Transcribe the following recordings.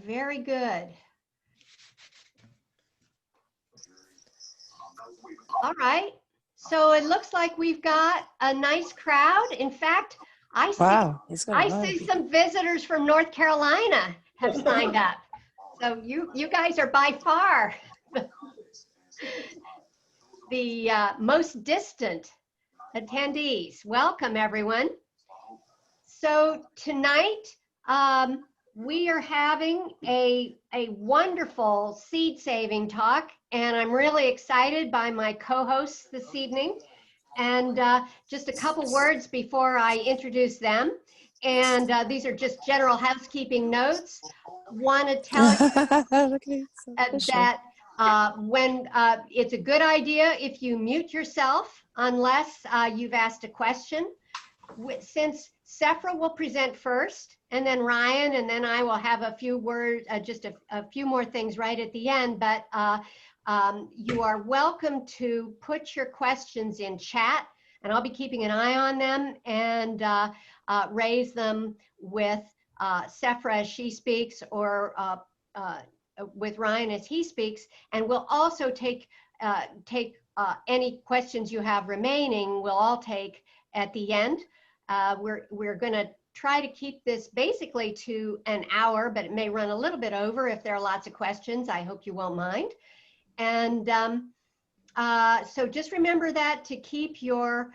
very good. All right. So it looks like we've got a nice crowd. In fact, I see some visitors from North Carolina have signed up. So you guys are by far the most distant attendees. Welcome, everyone. So tonight, we are having a wonderful seed saving talk, and I'm really excited by my co-hosts this evening. And just a couple words before I introduce them. And these are just general housekeeping notes. Want to tell you that when it's a good idea if you mute yourself unless you've asked a question. Since Sephra will present first, and then Ryan, and then I will have a few words, just a few more things right at the end, but you are welcome to put your questions in chat, and I'll be keeping an eye on them and raise them with Sephra as she speaks, or with Ryan as he speaks, and we'll also take any questions you have remaining, we'll all take at the end. We're going to try to keep this basically to an hour, but it may run a little bit over if there are lots of questions. I hope you won't mind. And so just remember that, to keep your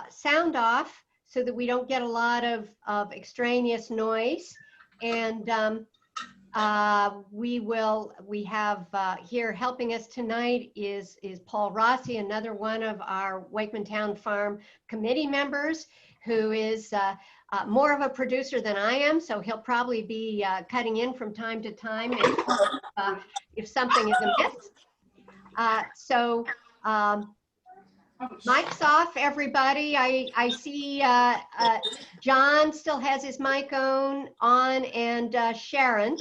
sound off so that we don't get a lot of extraneous noise. And we have here helping us tonight is Paul Rossi, another one of our Wakeman Town Farm committee members, who is more of a producer than I am, so he'll probably be cutting in from time to time if something is amiss. So mic's off, everybody. I see John still has his mic on and Sharon.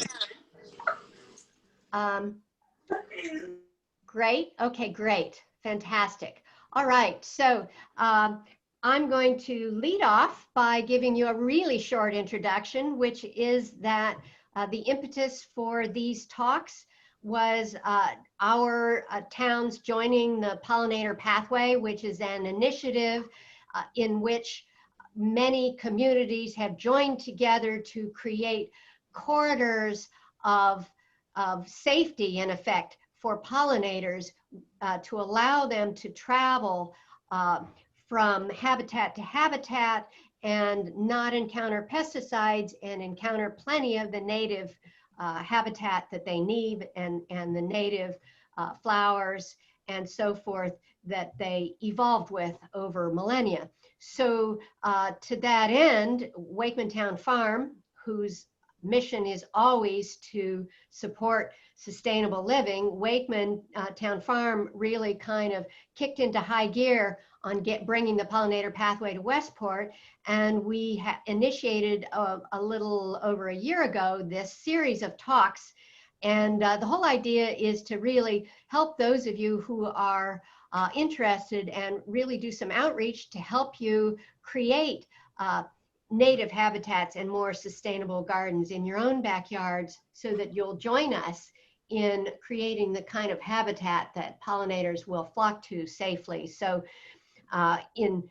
Great. Okay, great. Fantastic. All right. So I'm going to lead off by giving you a really short introduction, which is that the impetus for these talks was our towns joining the Pollinator Pathway, which is an initiative in which many communities have joined together to create corridors of safety, in effect, for pollinators to allow them to travel from habitat to habitat and not encounter pesticides and encounter plenty of the native habitat that they need and the native flowers and so forth that they evolved with over millennia. So to that end, Wakeman Town Farm, whose mission is always to support sustainable living, Wakeman Town Farm really kind of kicked into high gear on bringing the Pollinator Pathway to Westport, and we initiated a little over a year ago this series of talks, and the whole idea is to really help those of you who are interested and really do some outreach to help you create native habitats and more sustainable gardens in your own backyards, so that you'll join us in creating the kind of habitat that pollinators will flock to safely. So in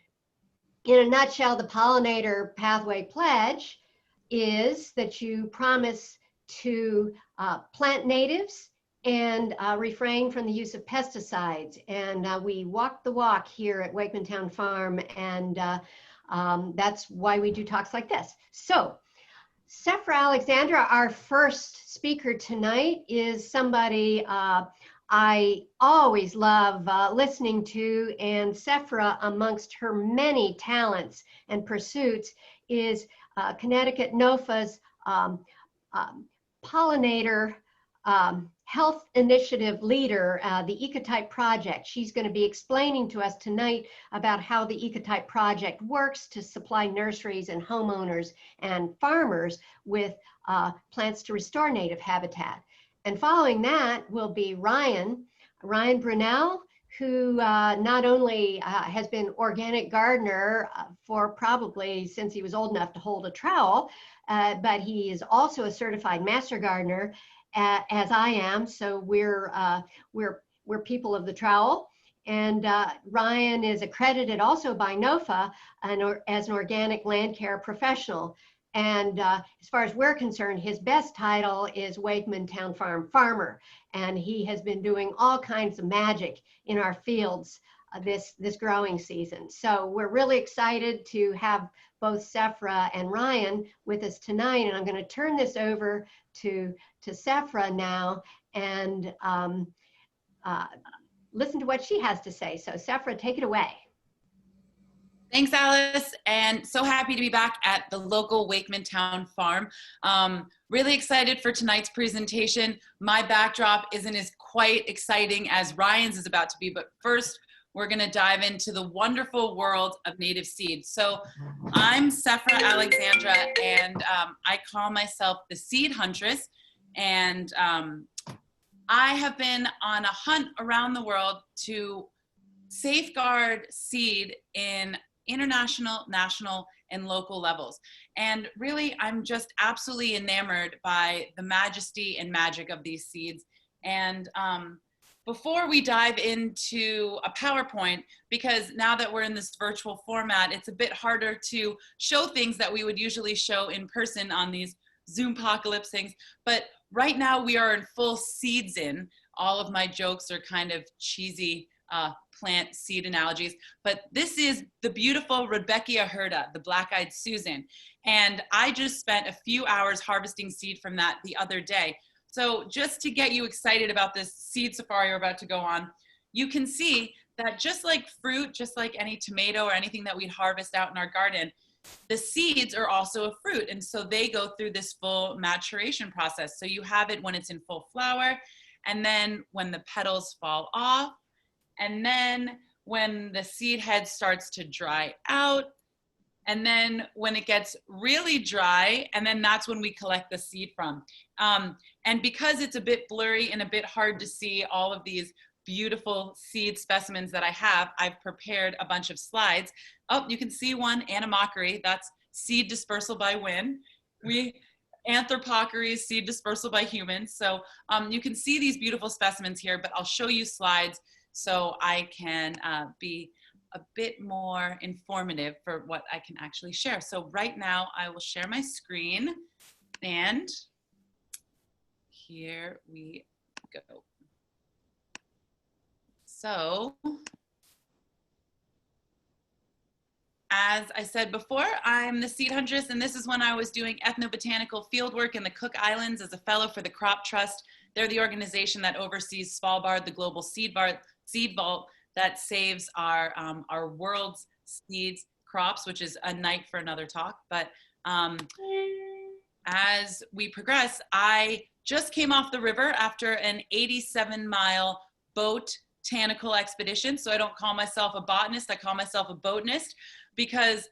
a nutshell, the Pollinator Pathway Pledge is that you promise to plant natives and refrain from the use of pesticides. And we walk the walk here at Wakeman Town Farm, and that's why we do talks like this. So Sephra Alexandra, our first speaker tonight, is somebody I always love listening to, and Sephra, amongst her many talents and pursuits, is Connecticut NOFA's pollinator health initiative leader, the Ecotype Project. She's going to be explaining to us tonight about how the Ecotype Project works to supply nurseries and homeowners and farmers with plants to restore native habitat. And following that will be Ryan Brunell, who not only has been organic gardener for probably since he was old enough to hold a trowel, but he is also a certified master gardener, as I am. So we're people of the trowel. And Ryan is accredited also by NOFA as an organic land care professional. And as far as we're concerned, his best title is Wakeman Town Farm Farmer. And he has been doing all kinds of magic in our fields this growing season. So we're really excited to have both Sephra and Ryan with us tonight. And I'm going to turn this over to Sephra now and listen to what she has to say. So Sephra, take it away. Thanks, Alice, and so happy to be back at the local Wakeman Town Farm. Really excited for tonight's presentation. My backdrop isn't as quite exciting as Ryan's is about to be, but first we're gonna dive into the wonderful world of native seeds. So I'm Sephra Alexandra, and I call myself the seed huntress, and I have been on a hunt around the world to safeguard seed in international, national, and local levels. And really, I'm just absolutely enamored by the majesty and magic of these seeds. And before we dive into a PowerPoint, because now that we're in this virtual format, it's a bit harder to show things that we would usually show in person on these Zoom-pocalypse things. But right now we are in full seeds in. All of my jokes are kind of cheesy plant seed analogies, but this is the beautiful Rudbeckia hirta, the black-eyed Susan. And I just spent a few hours harvesting seed from that the other day. So just to get you excited about this seed safari we're about to go on, you can see that just like fruit, just like any tomato or anything that we'd harvest out in our garden, the seeds are also a fruit. And so they go through this full maturation process. So you have it when it's in full flower, and then when the petals fall off, and then when the seed head starts to dry out, and then when it gets really dry, and then that's when we collect the seed from. And because it's a bit blurry and a bit hard to see all of these beautiful seed specimens that I have, I've prepared a bunch of slides. Oh, you can see one, Anemockery, that's seed dispersal by wind. Anthropochery is seed dispersal by humans. So you can see these beautiful specimens here, but I'll show you slides so I can be a bit more informative for what I can actually share. So right now I will share my screen, and here we go. So as I said before, I'm the seed huntress, and this is when I was doing ethnobotanical fieldwork in the Cook Islands as a fellow for the Crop Trust. They're the organization that oversees Svalbard, the global seed vault that saves our world's seeds crops, which is a night for another talk. But as we progress, I just came off the river after an 87-mile botanical expedition. So I don't call myself a botanist, I call myself a botanist, because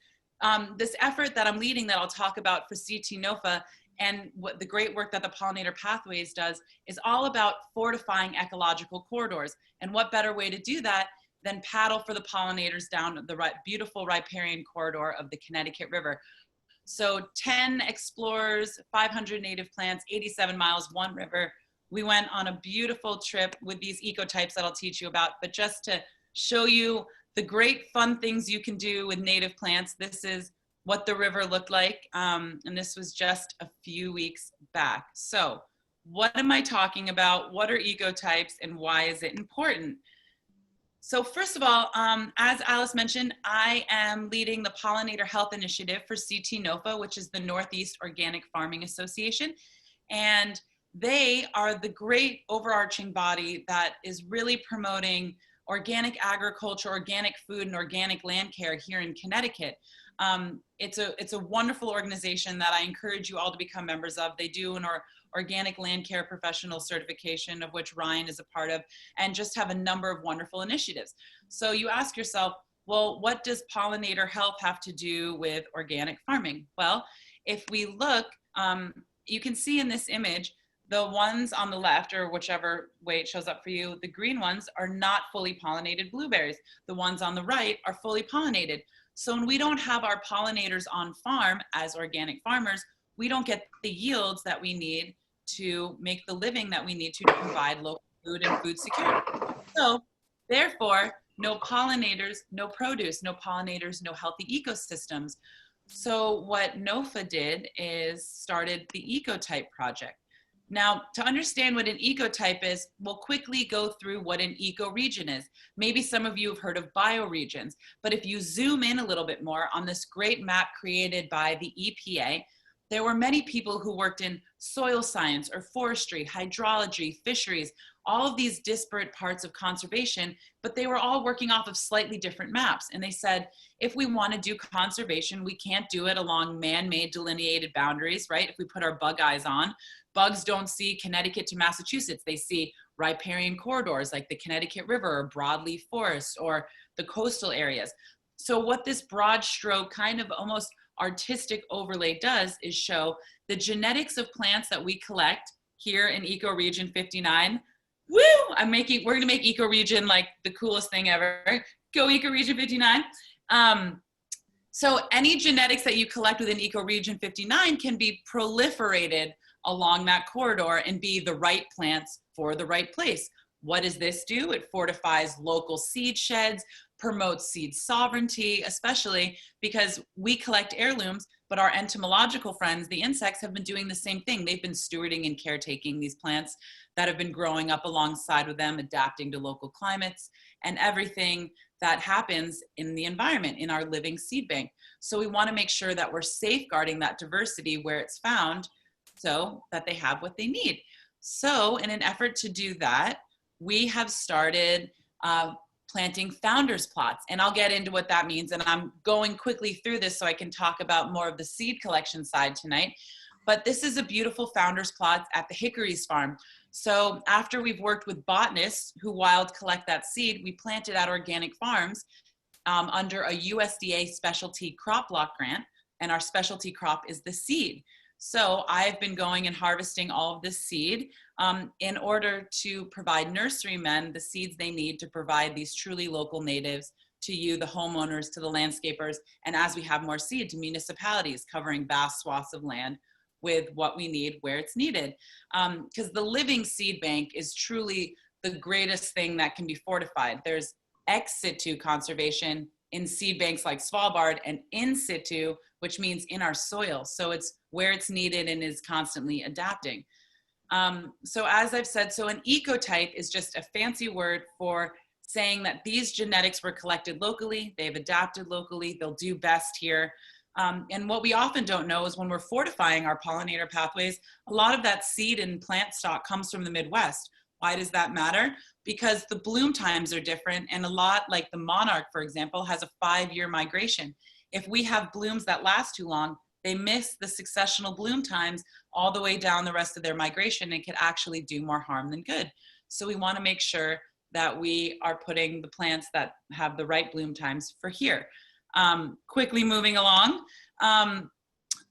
this effort that I'm leading that I'll talk about for CT NOFA and what the great work that the Pollinator Pathways does is all about fortifying ecological corridors. And what better way to do that than paddle for the pollinators down the beautiful riparian corridor of the Connecticut River. So 10 explorers, 500 native plants, 87 miles, one river. We went on a beautiful trip with these ecotypes that I'll teach you about, but just to show you the great fun things you can do with native plants. This is what the river looked like, and this was just a few weeks back. So what am I talking about? What are ecotypes, and why is it important? So first of all, as Alice mentioned, I am leading the Pollinator Health Initiative for CT NOFA, which is the Northeast Organic Farming Association. And they are the great overarching body that is really promoting organic agriculture, organic food, and organic land care here in Connecticut. It's a wonderful organization that I encourage you all to become members of. They do an organic land care professional certification, of which Ryan is a part of, and just have a number of wonderful initiatives. So you ask yourself, well, what does pollinator health have to do with organic farming? Well, if we look, you can see in this image, the ones on the left, or whichever way it shows up for you, the green ones are not fully pollinated blueberries. The ones on the right are fully pollinated. So when we don't have our pollinators on farm as organic farmers, we don't get the yields that we need to make the living that we need to provide local food and food security. So therefore, no pollinators, no produce, no pollinators, no healthy ecosystems. So what NOFA did is started the Ecotype project. Now, to understand what an ecotype is, we'll quickly go through what an ecoregion is. Maybe some of you have heard of bioregions, but if you zoom in a little bit more on this great map created by the EPA, there were many people who worked in soil science or forestry, hydrology, fisheries, all of these disparate parts of conservation, but they were all working off of slightly different maps. And they said, if we want to do conservation, we can't do it along man-made delineated boundaries, right? If we put our bug eyes on, bugs don't see Connecticut to Massachusetts. They see riparian corridors like the Connecticut River or broadleaf forests or the coastal areas. So what this broad stroke kind of almost artistic overlay does is show the genetics of plants that we collect here in Ecoregion 59. Woo! We're gonna make Ecoregion like the coolest thing ever. Go Ecoregion 59. So any genetics that you collect within Ecoregion 59 can be proliferated along that corridor and be the right plants for the right place. What does this do? It fortifies local seed sheds, promotes seed sovereignty, especially because we collect heirlooms, but our entomological friends, the insects, have been doing the same thing. They've been stewarding and caretaking these plants that have been growing up alongside with them, adapting to local climates and everything that happens in the environment, in our living seed bank. So we want to make sure that we're safeguarding that diversity where it's found so that they have what they need. So in an effort to do that, we have started planting founders plots, and I'll get into what that means, and I'm going quickly through this so I can talk about more of the seed collection side tonight. But this is a beautiful founders plot at the Hickories farm. So after we've worked with botanists who wild collect that seed, we plant it at organic farms under a USDA specialty crop block grant, and our specialty crop is the seed. So I've been going and harvesting all of this seed in order to provide nurserymen the seeds they need to provide these truly local natives to you, the homeowners, to the landscapers, and as we have more seed, to municipalities covering vast swaths of land with what we need where it's needed. Because the living seed bank is truly the greatest thing that can be fortified. There's ex situ conservation in seed banks like Svalbard, and in situ, which means in our soil. So it's where it's needed and is constantly adapting. So as I've said, so an ecotype is just a fancy word for saying that these genetics were collected locally, they've adapted locally, they'll do best here. And what we often don't know is when we're fortifying our pollinator pathways, a lot of that seed and plant stock comes from the Midwest. Why does that matter? Because the bloom times are different, and a lot, like the monarch, for example, has a 5-year migration. If we have blooms that last too long, they miss the successional bloom times all the way down the rest of their migration and could actually do more harm than good. So we want to make sure that we are putting the plants that have the right bloom times for here. Quickly moving along.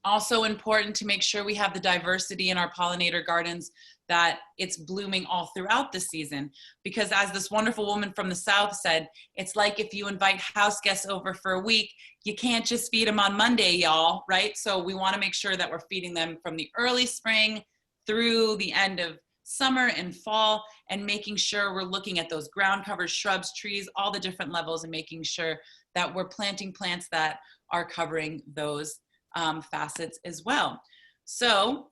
Also important to make sure we have the diversity in our pollinator gardens, that it's blooming all throughout the season. Because as this wonderful woman from the South said, it's like if you invite house guests over for a week, you can't just feed them on Monday, y'all, right? So we want to make sure that we're feeding them from the early spring through the end of summer and fall, and making sure we're looking at those ground covers, shrubs, trees, all the different levels, and making sure that we're planting plants that are covering those facets as well. So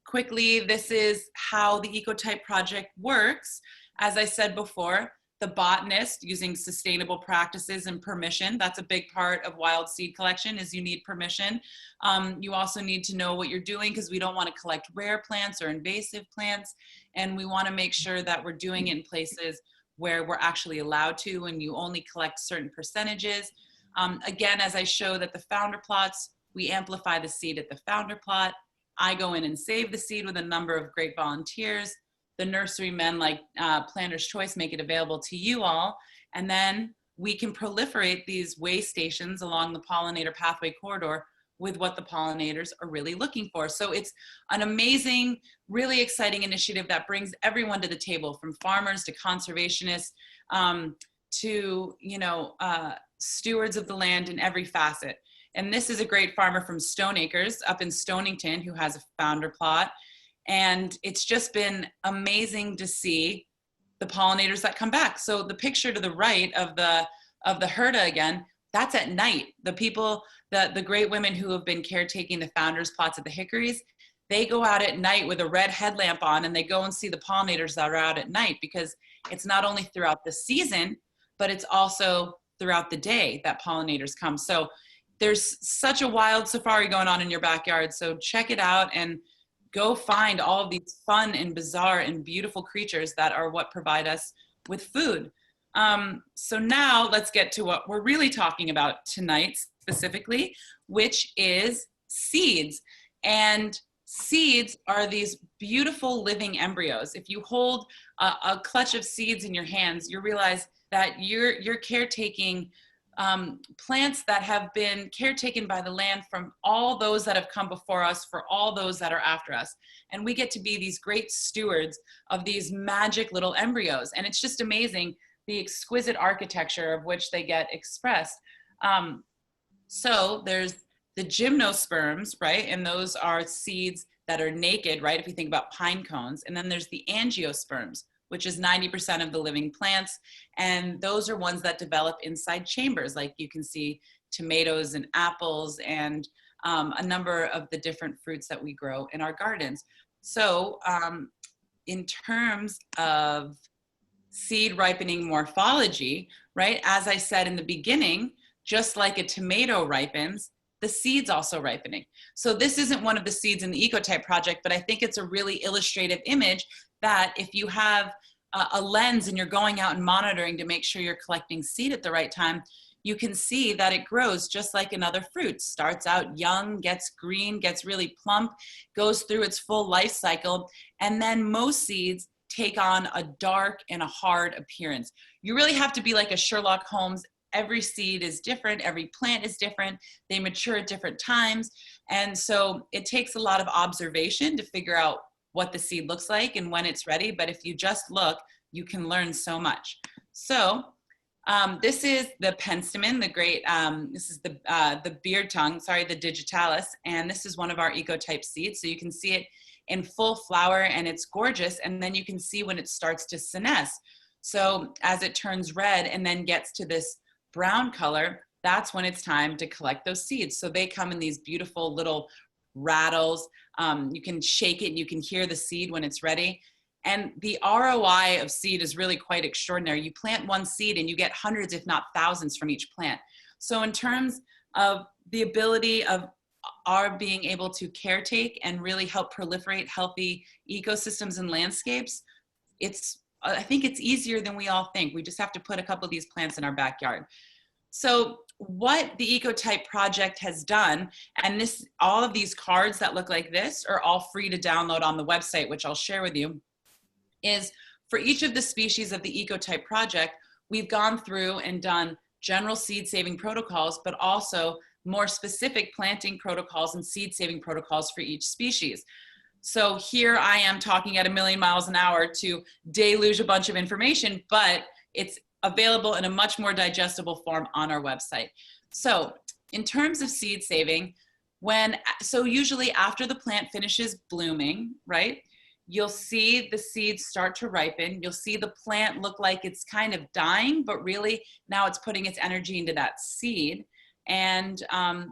quickly, this is how the Ecotype project works. As I said before, the botanist using sustainable practices and permission. That's a big part of wild seed collection, is you need permission. You also need to know what you're doing, because we don't want to collect rare plants or invasive plants. And we want to make sure that we're doing it in places where we're actually allowed to, and you only collect certain percentages. Again, as I show that the founder plots, we amplify the seed at the founder plot. I go in and save the seed with a number of great volunteers. The nurserymen, like Planter's Choice, make it available to you all. And then we can proliferate these way stations along the pollinator pathway corridor with what the pollinators are really looking for. So it's an amazing, really exciting initiative that brings everyone to the table, from farmers to conservationists, to, you know, stewards of the land in every facet. And this is a great farmer from Stone Acres up in Stonington who has a founder plot. And it's just been amazing to see the pollinators that come back. So the picture to the right of the herda again, that's at night. The people, the great women who have been caretaking the founders plots at the hickories, they go out at night with a red headlamp on and they go and see the pollinators that are out at night, because it's not only throughout the season, but it's also throughout the day that pollinators come. So there's such a wild safari going on in your backyard. So check it out and go find all of these fun and bizarre and beautiful creatures that are what provide us with food. So now let's get to what we're really talking about tonight specifically, which is seeds. And seeds are these beautiful living embryos. If you hold a clutch of seeds in your hands, you realize that you're caretaking plants that have been caretaken by the land from all those that have come before us, for all those that are after us. And we get to be these great stewards of these magic little embryos. And it's just amazing, the exquisite architecture of which they get expressed. So there's the gymnosperms, right? And those are seeds that are naked, right? If you think about pine cones. And then there's the angiosperms, which is 90% of the living plants. And those are ones that develop inside chambers, like you can see tomatoes and apples and a number of the different fruits that we grow in our gardens. So in terms of seed ripening morphology, right? As I said in the beginning, just like a tomato ripens, the seed's also ripening. So this isn't one of the seeds in the Ecotype project, but I think it's a really illustrative image that if you have a lens and you're going out and monitoring to make sure you're collecting seed at the right time, you can see that it grows just like another fruit. Starts out young, gets green, gets really plump, goes through its full life cycle, and then most seeds take on a dark and a hard appearance. You really have to be like a Sherlock Holmes. Every seed is different, every plant is different, they mature at different times. And so it takes a lot of observation to figure out what the seed looks like and when it's ready. But if you just look, you can learn so much. So this is the penstemon, the great, this is the beard tongue, sorry, the digitalis. And this is one of our Ecotype seeds. So you can see it in full flower and it's gorgeous. And then you can see when it starts to senesce. So as it turns red and then gets to this brown color, that's when it's time to collect those seeds. So they come in these beautiful little rattles. You can shake it and you can hear the seed when it's ready. And the ROI of seed is really quite extraordinary. You plant one seed and you get hundreds, if not thousands, from each plant. So in terms of the ability of our being able to caretake and really help proliferate healthy ecosystems and landscapes, I think it's easier than we all think. We just have to put a couple of these plants in our backyard. So what the Ecotype project has done, and all of these cards that look like this are all free to download on the website, which I'll share with you, is for each of the species of the Ecotype project, we've gone through and done general seed saving protocols, but also more specific planting protocols and seed saving protocols for each species. So here I am talking at 1,000,000 miles an hour to deluge a bunch of information, but it's available in a much more digestible form on our website. So in terms of seed saving, so usually after the plant finishes blooming, right, you'll see the seeds start to ripen. You'll see the plant look like it's kind of dying, but really now it's putting its energy into that seed. And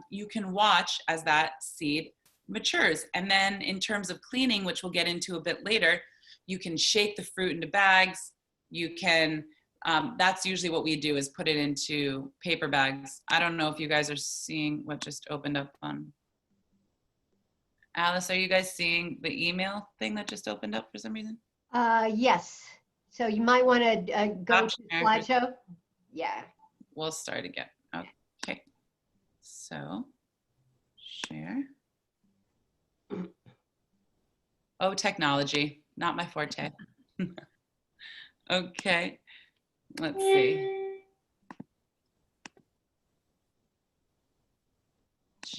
you can watch as that seed matures. And then in terms of cleaning, which we'll get into a bit later, you can shake the fruit into bags. You can, that's usually what we do, is put it into paper bags. I don't know if you guys are seeing what just opened up on. Alice, are you guys seeing the email thing that just opened up for some reason? Yes. So you might want to go to slideshow. Yeah. We'll start again. Okay. So share. Oh, technology, not my forte. Okay, let's see.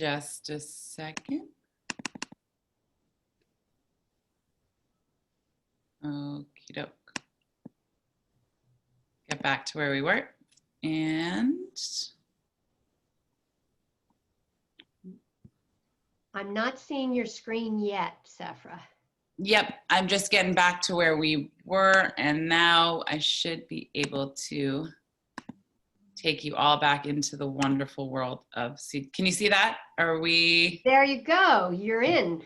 just a second. Okie doke. Get back to where we were. And I'm not seeing your screen yet, Sephra. yep, I'm just getting back to where we were. And now I should be able to take you all back into the wonderful world of seed. Can you see that? Are we? There you go. You're in.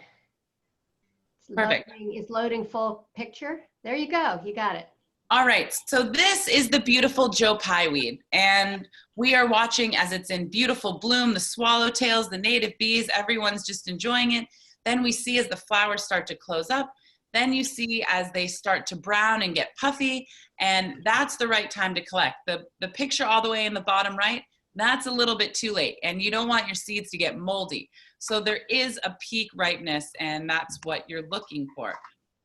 Perfect. It's loading full picture. There you go. You got it. All right, so this is the beautiful Joe Pye weed, and we are watching as it's in beautiful bloom, the swallowtails, the native bees, everyone's just enjoying it. Then we see as the flowers start to close up, then you see as they start to brown and get puffy, and that's the right time to collect. The picture all the way in the bottom right, that's a little bit too late, and you don't want your seeds to get moldy. So there is a peak ripeness, and that's what you're looking for.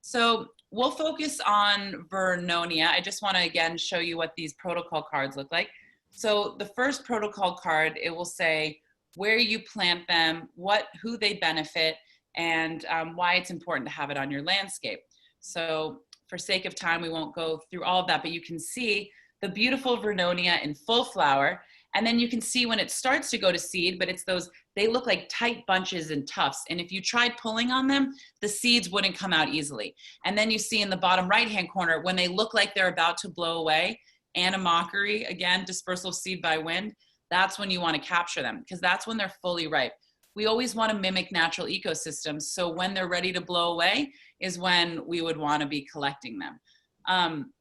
So we'll focus on Vernonia. I just want to again show you what these protocol cards look like. So the first protocol card, it will say where you plant them, who they benefit, and why it's important to have it on your landscape. So for sake of time, we won't go through all of that, but you can see the beautiful Vernonia in full flower. And then you can see when it starts to go to seed, but it's those, they look like tight bunches and tufts. And if you tried pulling on them, the seeds wouldn't come out easily. And then you see in the bottom right-hand corner, when they look like they're about to blow away, anemomery, again, dispersal of seed by wind, that's when you want to capture them, because that's when they're fully ripe. We always want to mimic natural ecosystems. So when they're ready to blow away is when we would want to be collecting them.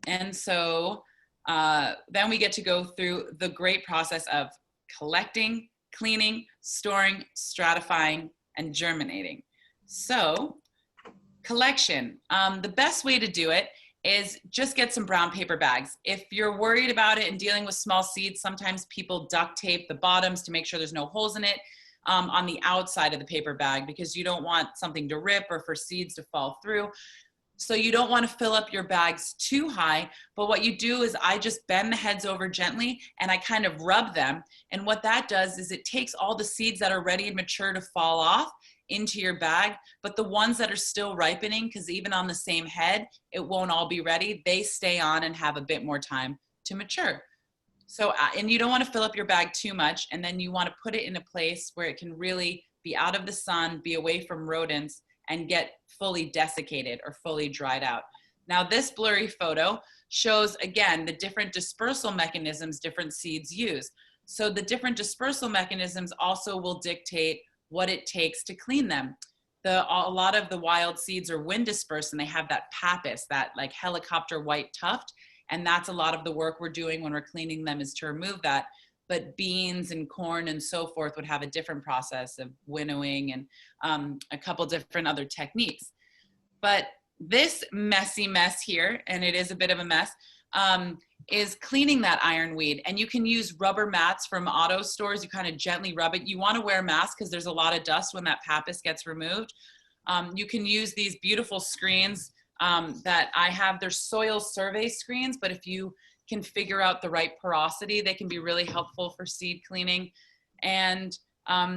And so then we get to go through the great process of collecting, cleaning, storing, stratifying, and germinating. So collection, the best way to do it is just get some brown paper bags. If you're worried about it and dealing with small seeds, sometimes people duct tape the bottoms to make sure there's no holes in it on the outside of the paper bag, because you don't want something to rip or for seeds to fall through. So you don't want to fill up your bags too high, but what you do is I just bend the heads over gently and I kind of rub them. And what that does is it takes all the seeds that are ready and mature to fall off into your bag, but the ones that are still ripening, because even on the same head, it won't all be ready, they stay on and have a bit more time to mature. So, and you don't want to fill up your bag too much, and then you want to put it in a place where it can really be out of the sun, be away from rodents, and get fully desiccated or fully dried out. Now this blurry photo shows, again, the different dispersal mechanisms different seeds use. So the different dispersal mechanisms also will dictate what it takes to clean them. A lot of the wild seeds are wind dispersed and they have that pappus, that like helicopter white tuft. And that's a lot of the work we're doing when we're cleaning them, is to remove that. But beans and corn and so forth would have a different process of winnowing and a couple different other techniques. But this messy mess here, and it is a bit of a mess, is cleaning that ironweed. And you can use rubber mats from auto stores. You kind of gently rub it. You want to wear a mask because there's a lot of dust when that pappus gets removed. You can use these beautiful screens that I have. They're soil survey screens, but if you can figure out the right porosity, they can be really helpful for seed cleaning. And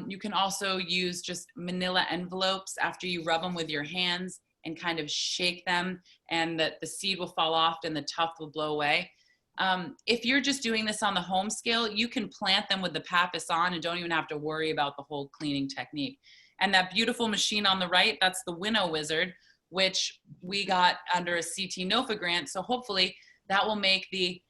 you can also use just manila envelopes after you rub them with your hands and kind of shake them, and that the seed will fall off and the tuft will blow away. If you're just doing this on the home scale, you can plant them with the pappus on and don't even have to worry about the whole cleaning technique. And that beautiful machine on the right, that's the Winnow Wizard, which we got under a CT NOFA grant. So hopefully that will make the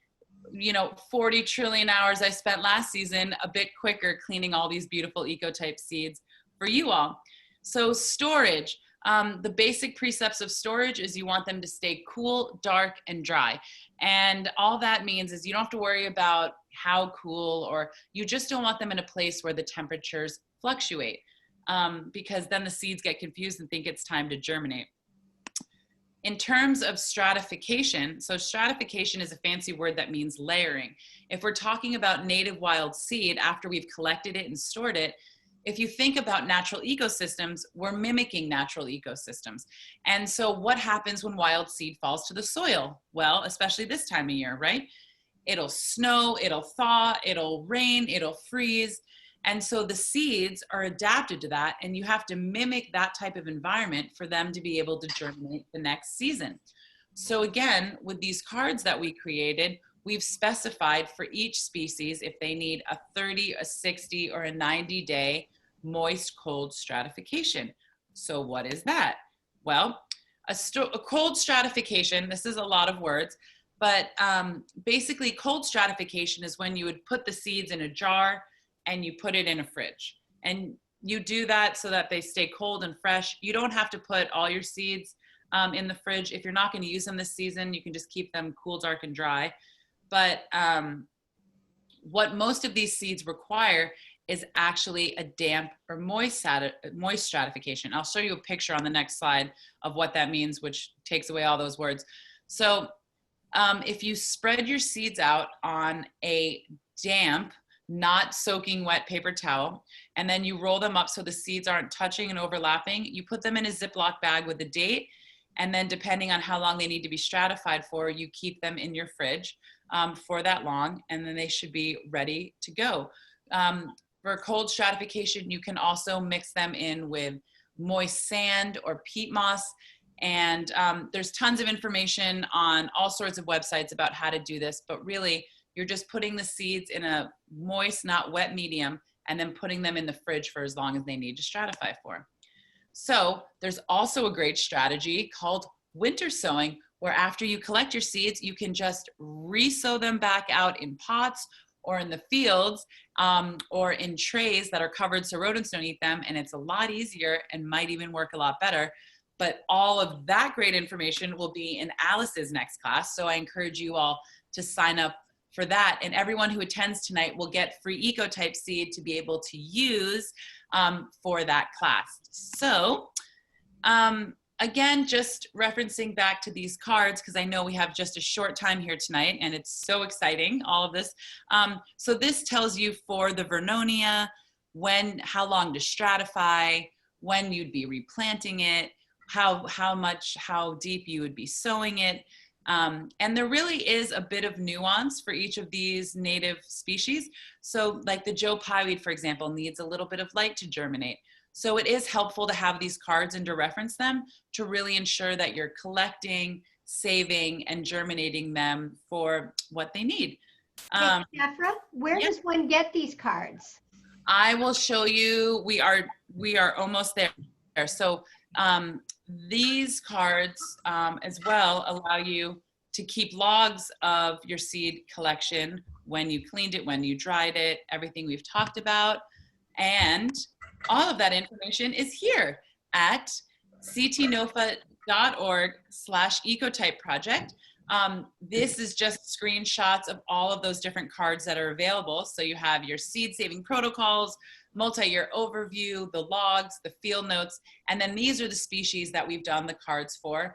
40 trillion hours I spent last season a bit quicker cleaning all these beautiful ecotype seeds for you all. So storage, the basic precepts of storage is you want them to stay cool, dark, and dry. And all that means is you don't have to worry about how cool, or you just don't want them in a place where the temperatures fluctuate, because then the seeds get confused and think it's time to germinate. In terms of stratification, so stratification is a fancy word that means layering. If we're talking about native wild seed after we've collected it and stored it, if you think about natural ecosystems, we're mimicking natural ecosystems. And so what happens when wild seed falls to the soil? Well, especially this time of year, right? It'll snow, it'll thaw, it'll rain, it'll freeze. And so the seeds are adapted to that, and you have to mimic that type of environment for them to be able to germinate the next season. So again, with these cards that we created, we've specified for each species if they need a 30, a 60, or a 90-day moist cold stratification. So what is that? Well, a cold stratification, this is a lot of words, but basically cold stratification is when you would put the seeds in a jar and you put it in a fridge. And you do that so that they stay cold and fresh. You don't have to put all your seeds in the fridge. If you're not going to use them this season, you can just keep them cool, dark, and dry. But what most of these seeds require is actually a damp or moist stratification. I'll show you a picture on the next slide of what that means, which takes away all those words. So if you spread your seeds out on a damp, not soaking wet paper towel, and then you roll them up so the seeds aren't touching and overlapping, you put them in a Ziploc bag with a date, and then depending on how long they need to be stratified for, you keep them in your fridge for that long, and then they should be ready to go. For cold stratification, you can also mix them in with moist sand or peat moss, and there's tons of information on all sorts of websites about how to do this, but really you're just putting the seeds in a moist, not wet medium, and then putting them in the fridge for as long as they need to stratify for. So there's also a great strategy called winter sowing, where after you collect your seeds, you can just re-sow them back out in pots or in the fields or in trays that are covered so rodents don't eat them, and it's a lot easier and might even work a lot better. But all of that great information will be in Alice's next class, so I encourage you all to sign up for that, and everyone who attends tonight will get free ecotype seed to be able to use for that class. So again, just referencing back to these cards, because I know we have just a short time here tonight and it's so exciting, all of this. So this tells you for the Vernonia, how long to stratify, when you'd be replanting it, how deep you would be sowing it. And there really is a bit of nuance for each of these native species. So like the Joe Pyeweed, for example, needs a little bit of light to germinate. So it is helpful to have these cards and to reference them to really ensure that you're collecting, saving, and germinating them for what they need. Hey, Sephra, where does one get these cards? I will show you. We are almost there. So these cards as well allow you to keep logs of your seed collection, when you cleaned it, when you dried it, everything we've talked about. And all of that information is here at ctnofa.org/ecotype project. This is just screenshots of all of those different cards that are available. So you have your seed saving protocols, multi-year overview, the logs, the field notes, and then these are the species that we've done the cards for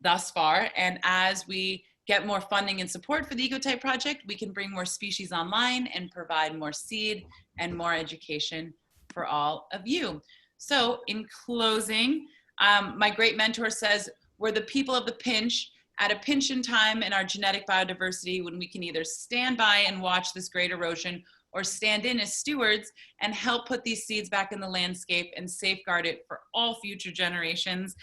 thus far. And as we get more funding and support for the Ecotype project, we can bring more species online and provide more seed and more education for all of you. So in closing, my great mentor says, we're the people of the pinch, at a pinch in time in our genetic biodiversity, when we can either stand by and watch this great erosion or stand in as stewards and help put these seeds back in the landscape and safeguard it for all future generations.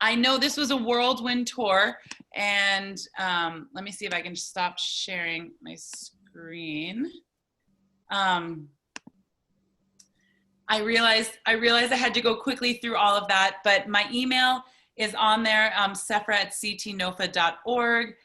I know this was a whirlwind tour, and let me see if I can stop sharing my screen. I realized I had to go quickly through all of that, but my email is on there, sephra@ctnofa.org.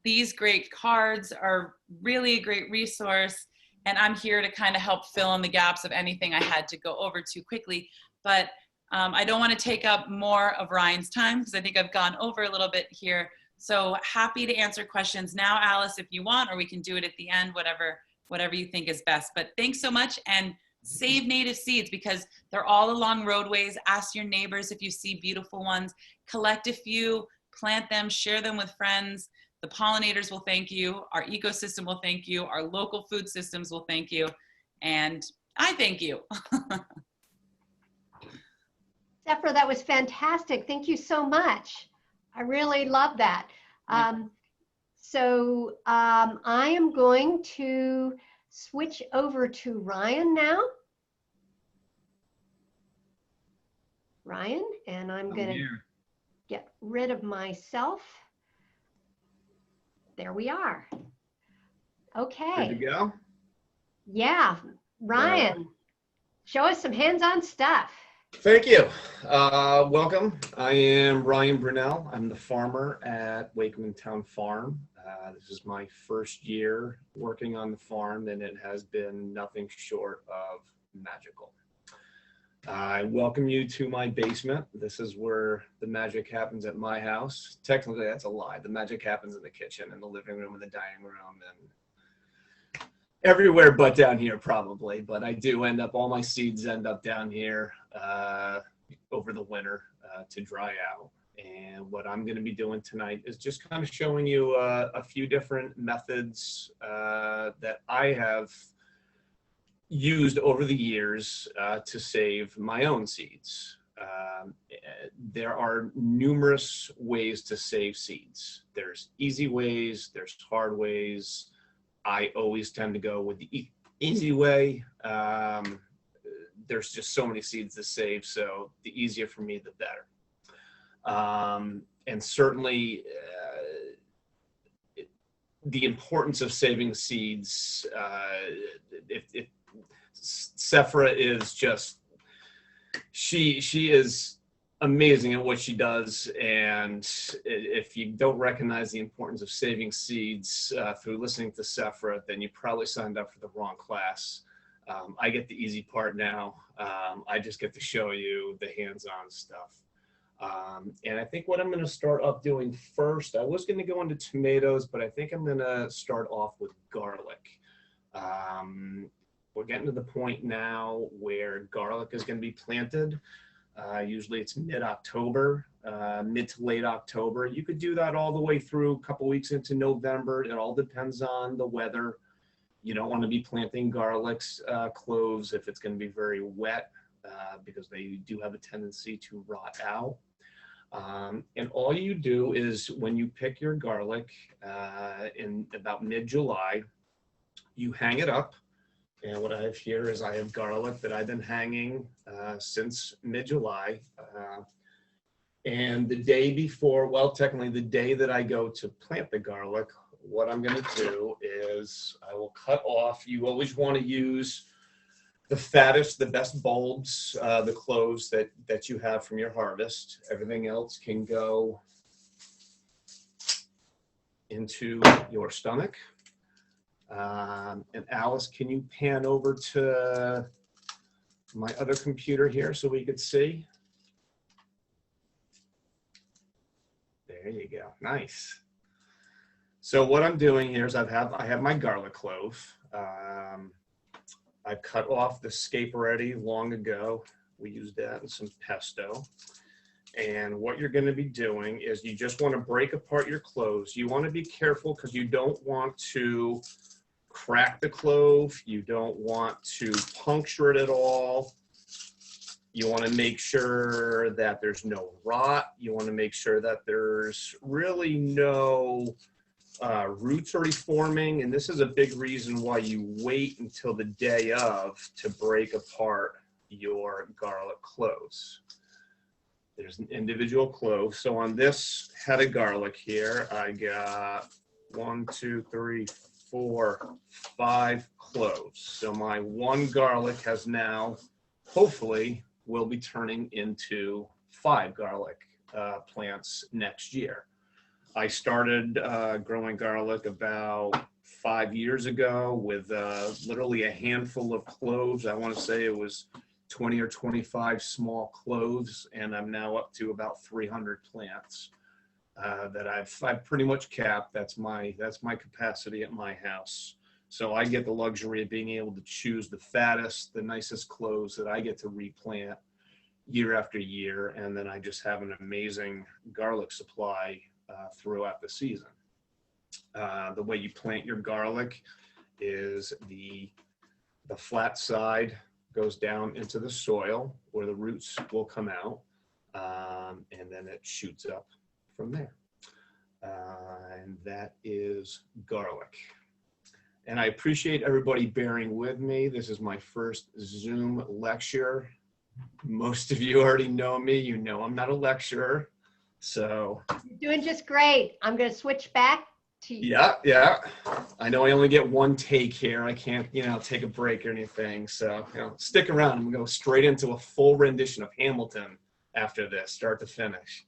These great cards are really a great resource, and I'm here to kind of help fill in the gaps of anything I had to go over too quickly. But I don't want to take up more of Ryan's time, because I think I've gone over a little bit here. So happy to answer questions now, Alice, if you want, or we can do it at the end, whatever you think is best. But thanks so much, and save native seeds, because they're all along roadways. Ask your neighbors if you see beautiful ones. Collect a few, plant them, share them with friends. The pollinators will thank you. Our ecosystem will thank you. Our local food systems will thank you. And I thank you. Sephra, that was fantastic. Thank you so much. I really love that. I am going to switch over to Ryan now. Ryan, and I'm going to get rid of myself. There we are. Okay. Good to go? Yeah. Ryan, show us some hands-on stuff. Thank you. Welcome. I am Ryan Brunell. I'm the farmer at Wakeman Town Farm. This is my first year working on the farm, and it has been nothing short of magical. I welcome you to my basement. This is where the magic happens at my house. Technically, that's a lie. The magic happens in the kitchen, and the living room, and the dining room, and everywhere but down here, probably. But I do end up, all my seeds end up down here over the winter to dry out. And what I'm going to be doing tonight is just kind of showing you a few different methods that I have used over the years to save my own seeds. There are numerous ways to save seeds. There's easy ways, there's hard ways. I always tend to go with the easy way. There's just so many seeds to save, so the easier for me, the better. And certainly the importance of saving seeds, if Sephra is just, she is amazing at what she does, and if you don't recognize the importance of saving seeds through listening to Sephra, then you probably signed up for the wrong class. I get the easy part now. I just get to show you the hands-on stuff. And I think what I'm going to start up doing first, I was going to go into tomatoes, but I think I'm going to start off with garlic. We're getting to the point now where garlic is going to be planted. Usually it's mid-October, mid to late October. You could do that all the way through a couple weeks into November. It all depends on the weather. You don't want to be planting garlics, cloves if it's going to be very wet because they do have a tendency to rot out. And all you do is when you pick your garlic in about mid-July, you hang it up. And what I have here is I have garlic that I've been hanging since mid-July. And the day before, well, technically the day that I go to plant the garlic, what I'm going to do is I will cut off. You always want to use the fattest, the best bulbs, the cloves that you have from your harvest. Everything else can go into your stomach. And Alice, can you pan over to my other computer here so we could see? There you go. Nice. So what I'm doing here is I have my garlic clove. I cut off the scape already long ago. We used that in some pesto. And what you're going to be doing is you just want to break apart your cloves. You want to be careful because you don't want to crack the clove. You don't want to puncture it at all. You want to make sure that there's no rot. You want to make sure that there's really no roots already forming. And this is a big reason why you wait until the day of to break apart your garlic cloves. There's an individual clove. So on this head of garlic here, I got 1, 2, 3, 4, 5 cloves. So my one garlic has now, hopefully, will be turning into 5 garlic plants next year. I started growing garlic about 5 years ago with literally a handful of cloves. I want to say it was 20 or 25 small cloves, and I'm now up to about 300 plants that I've pretty much capped. That's my capacity at my house. So I get the luxury of being able to choose the fattest, the nicest cloves that I get to replant year after year, and then I just have an amazing garlic supply throughout the season. The way you plant your garlic is the flat side goes down into the soil where the roots will come out, and then it shoots up from there. And that is garlic. And I appreciate everybody bearing with me. This is my first Zoom lecture. Most of you already know me. You know I'm not a lecturer. So You're doing just great. I'm going to switch back to you. yeah. I know I only get one take here. I can't, take a break or anything. So, stick around. I'm going to go straight into a full rendition of Hamilton after this, start to finish.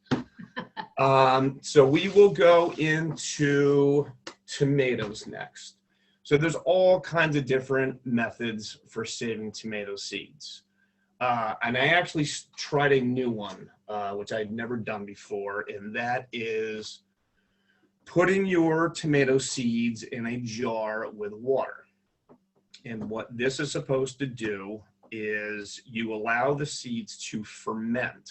So we will go into tomatoes next. So there's all kinds of different methods for saving tomato seeds. And I actually tried a new one, which I'd never done before, and that is putting your tomato seeds in a jar with water. And what this is supposed to do is you allow the seeds to ferment.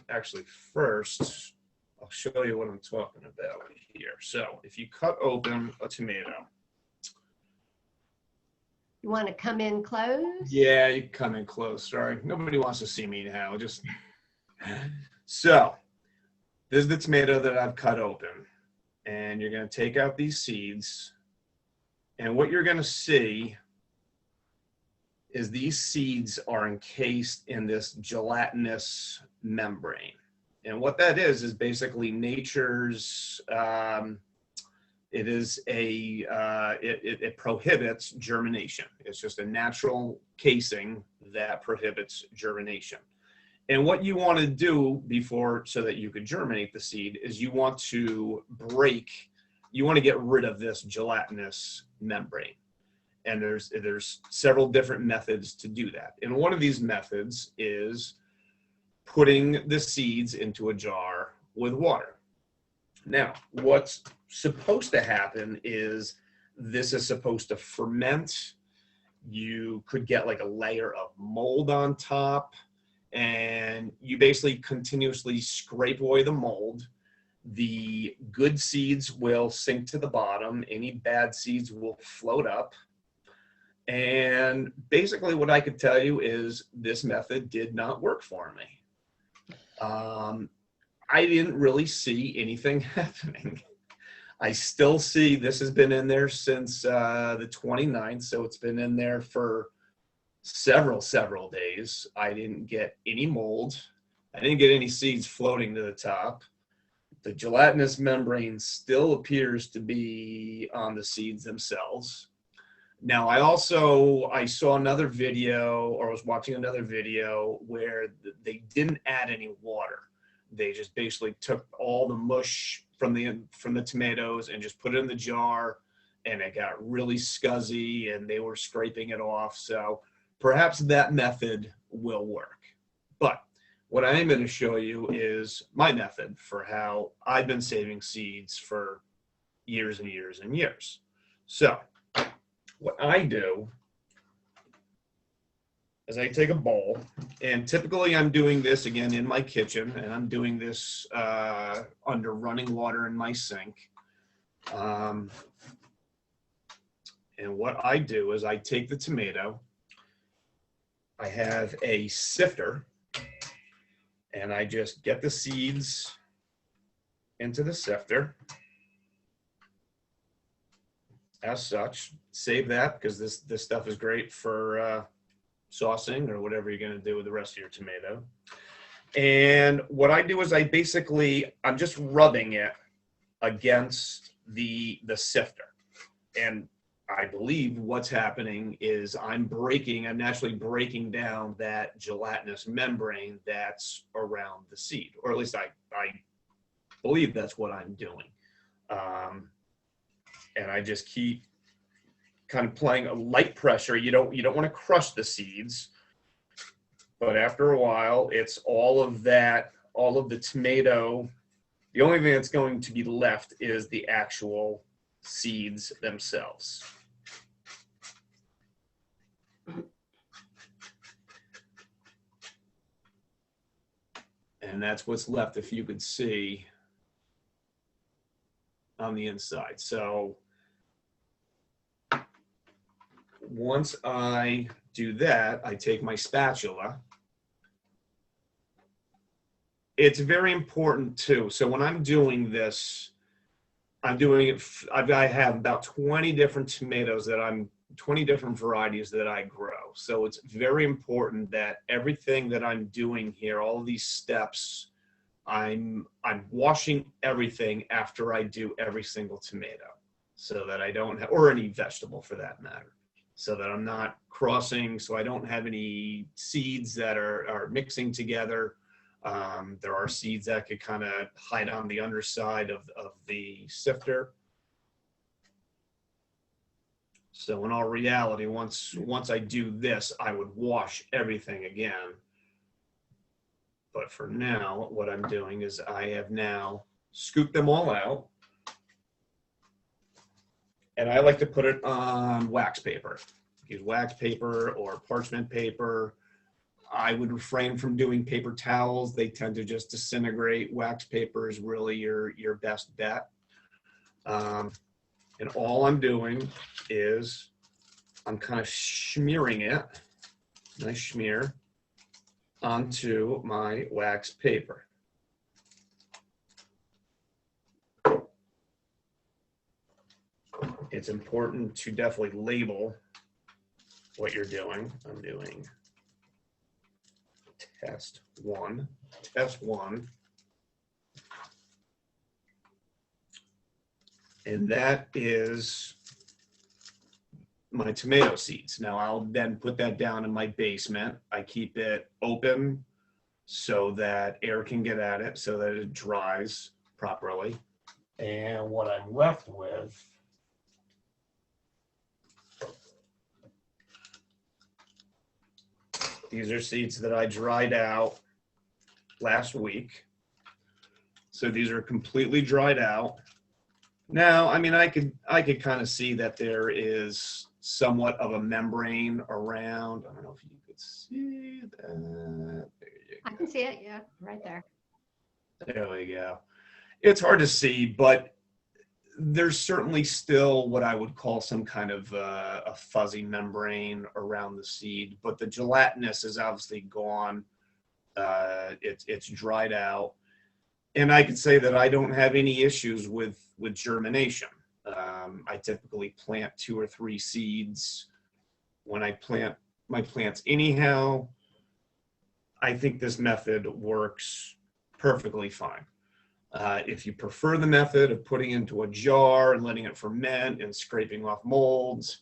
Actually, first, I'll show you what I'm talking about here. So if you cut open a tomato. You want to come in close? Yeah, you come in close. Sorry. Nobody wants to see me now. So this is the tomato that I've cut open. And you're going to take out these seeds. And what you're going to see is these seeds are encased in this gelatinous membrane. And what that is basically nature's, it prohibits germination. It's just a natural casing that prohibits germination. And what you want to do so that you could germinate the seed is you want to get rid of this gelatinous membrane. And there's several different methods to do that. And one of these methods is putting the seeds into a jar with water. Now, what's supposed to happen is this is supposed to ferment. You could get like a layer of mold on top, and you basically continuously scrape away the mold. The good seeds will sink to the bottom. Any bad seeds will float up. And basically what I could tell you is this method did not work for me. I didn't really see anything happening. I still see this has been in there since the 29th, so it's been in there for several days. I didn't get any mold. I didn't get any seeds floating to the top. The gelatinous membrane still appears to be on the seeds themselves. Now, I saw another video, or was watching another video where they didn't add any water. They just basically took all the mush from the tomatoes and just put it in the jar, and it got really scuzzy, and they were scraping it off. So perhaps that method will work. But what I am going to show you is my method for how I've been saving seeds for years and years and years. So what I do is I take a bowl, and typically I'm doing this again in my kitchen, and I'm doing this under running water in my sink. And what I do is I take the tomato, I have a sifter, and I just get the seeds into the sifter. As such, save that because this stuff is great for saucing or whatever you're going to do with the rest of your tomato. And what I do is I'm just rubbing it against the sifter. And I believe what's happening is I'm naturally breaking down that gelatinous membrane that's around the seed, or at least I believe that's what I'm doing. And I just keep kind of applying a light pressure. You don't want to crush the seeds, but after a while, it's all of the tomato. The only thing that's going to be left is the actual seeds themselves. And that's what's left, if you could see on the inside. So once I do that, I take my spatula. It's very important too. So when I'm doing this, I'm doing it. I have about 20 different tomatoes 20 different varieties that I grow. So it's very important that everything that I'm doing here, all of these steps, I'm washing everything after I do every single tomato, so that I don't have, or any vegetable for that matter, so that I'm not crossing, so I don't have any seeds that are mixing together. There are seeds that could kind of hide on the underside of the sifter. So in all reality, once I do this, I would wash everything again. But for now, what I'm doing is I have now scooped them all out. And I like to put it on wax paper. Use wax paper or parchment paper. I would refrain from doing paper towels. They tend to just disintegrate. Wax paper is really your best bet. And all I'm doing is I'm kind of smearing it, nice smear, onto my wax paper. It's important to definitely label what you're doing. I'm doing test one. And that is my tomato seeds. Now I'll then put that down in my basement. I keep it open so that air can get at it, so that it dries properly. And what I'm left with these are seeds that I dried out last week. So these are completely dried out. Now, I mean, I could kind of see that there is somewhat of a membrane around. I don't know if you could see that. I can see it, yeah, right there. There we go. It's hard to see, but there's certainly still what I would call some kind of a fuzzy membrane around the seed, but the gelatinous is obviously gone. It's dried out. And I can say that I don't have any issues with germination. I typically plant 2 or 3 seeds when I plant my plants anyhow. I think this method works perfectly fine. If you prefer the method of putting it into a jar and letting it ferment and scraping off molds,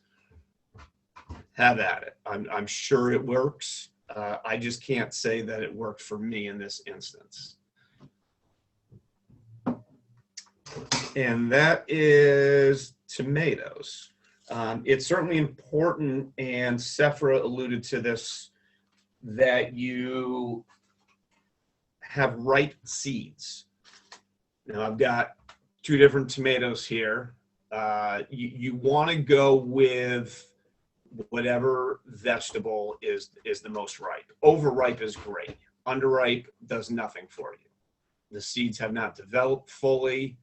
have at it. I'm sure it works. I just can't say that it worked for me in this instance. And that is tomatoes. It's certainly important, and Sephra alluded to this, that you have ripe seeds. Now I've got 2 different tomatoes here. You want to go with whatever vegetable is the most ripe. Overripe is great. Underripe does nothing for you. The seeds have not developed fully.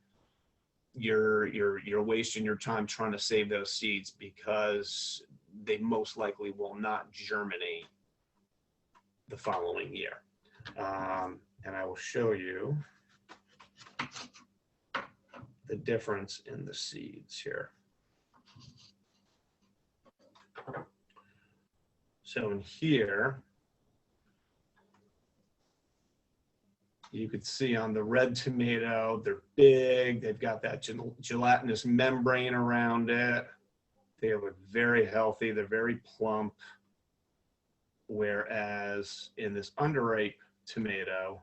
You're wasting your time trying to save those seeds, because they most likely will not germinate the following year. And I will show you the difference in the seeds here. So in here, you could see on the red tomato, they're big. They've got that gelatinous membrane around it. They look very healthy. They're very plump. Whereas in this underripe tomato,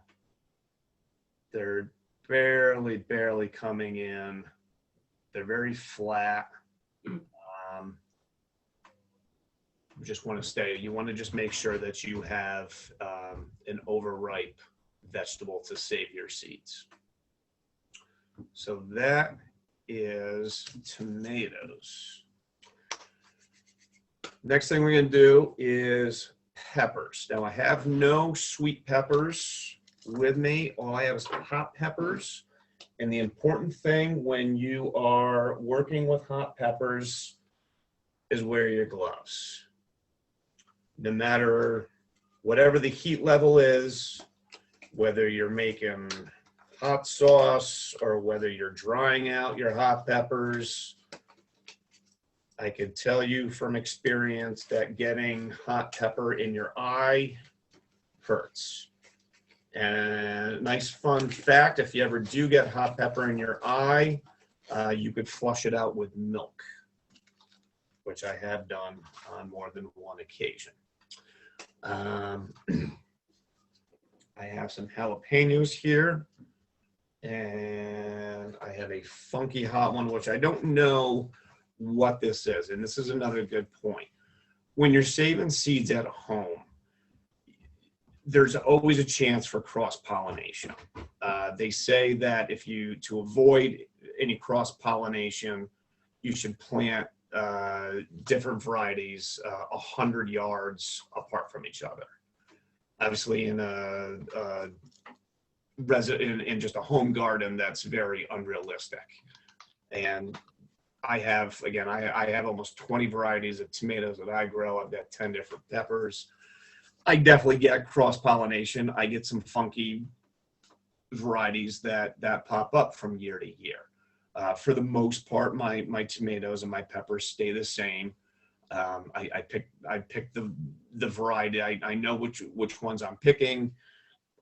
they're barely coming in. They're very flat. You want to just make sure that you have an overripe vegetable to save your seeds. So that is tomatoes. Next thing we're going to do is peppers. Now I have no sweet peppers with me. All I have is hot peppers. And the important thing when you are working with hot peppers is wear your gloves. No matter whatever the heat level is, whether you're making hot sauce or whether you're drying out your hot peppers, I can tell you from experience that getting hot pepper in your eye hurts. And nice fun fact, if you ever do get hot pepper in your eye, you could flush it out with milk, which I have done on more than one occasion. I have some jalapenos here, and I have a funky hot one, which I don't know what this is. And this is another good point. When you're saving seeds at home, there's always a chance for cross-pollination. They say that to avoid any cross-pollination, you should plant different varieties 100 yards apart from each other. Obviously, in just a home garden, that's very unrealistic. And I have almost 20 varieties of tomatoes that I grow. I've got 10 different peppers. I definitely get cross-pollination. I get some funky varieties that pop up from year to year. For the most part, my tomatoes and my peppers stay the same. I pick the variety. I know which ones I'm picking.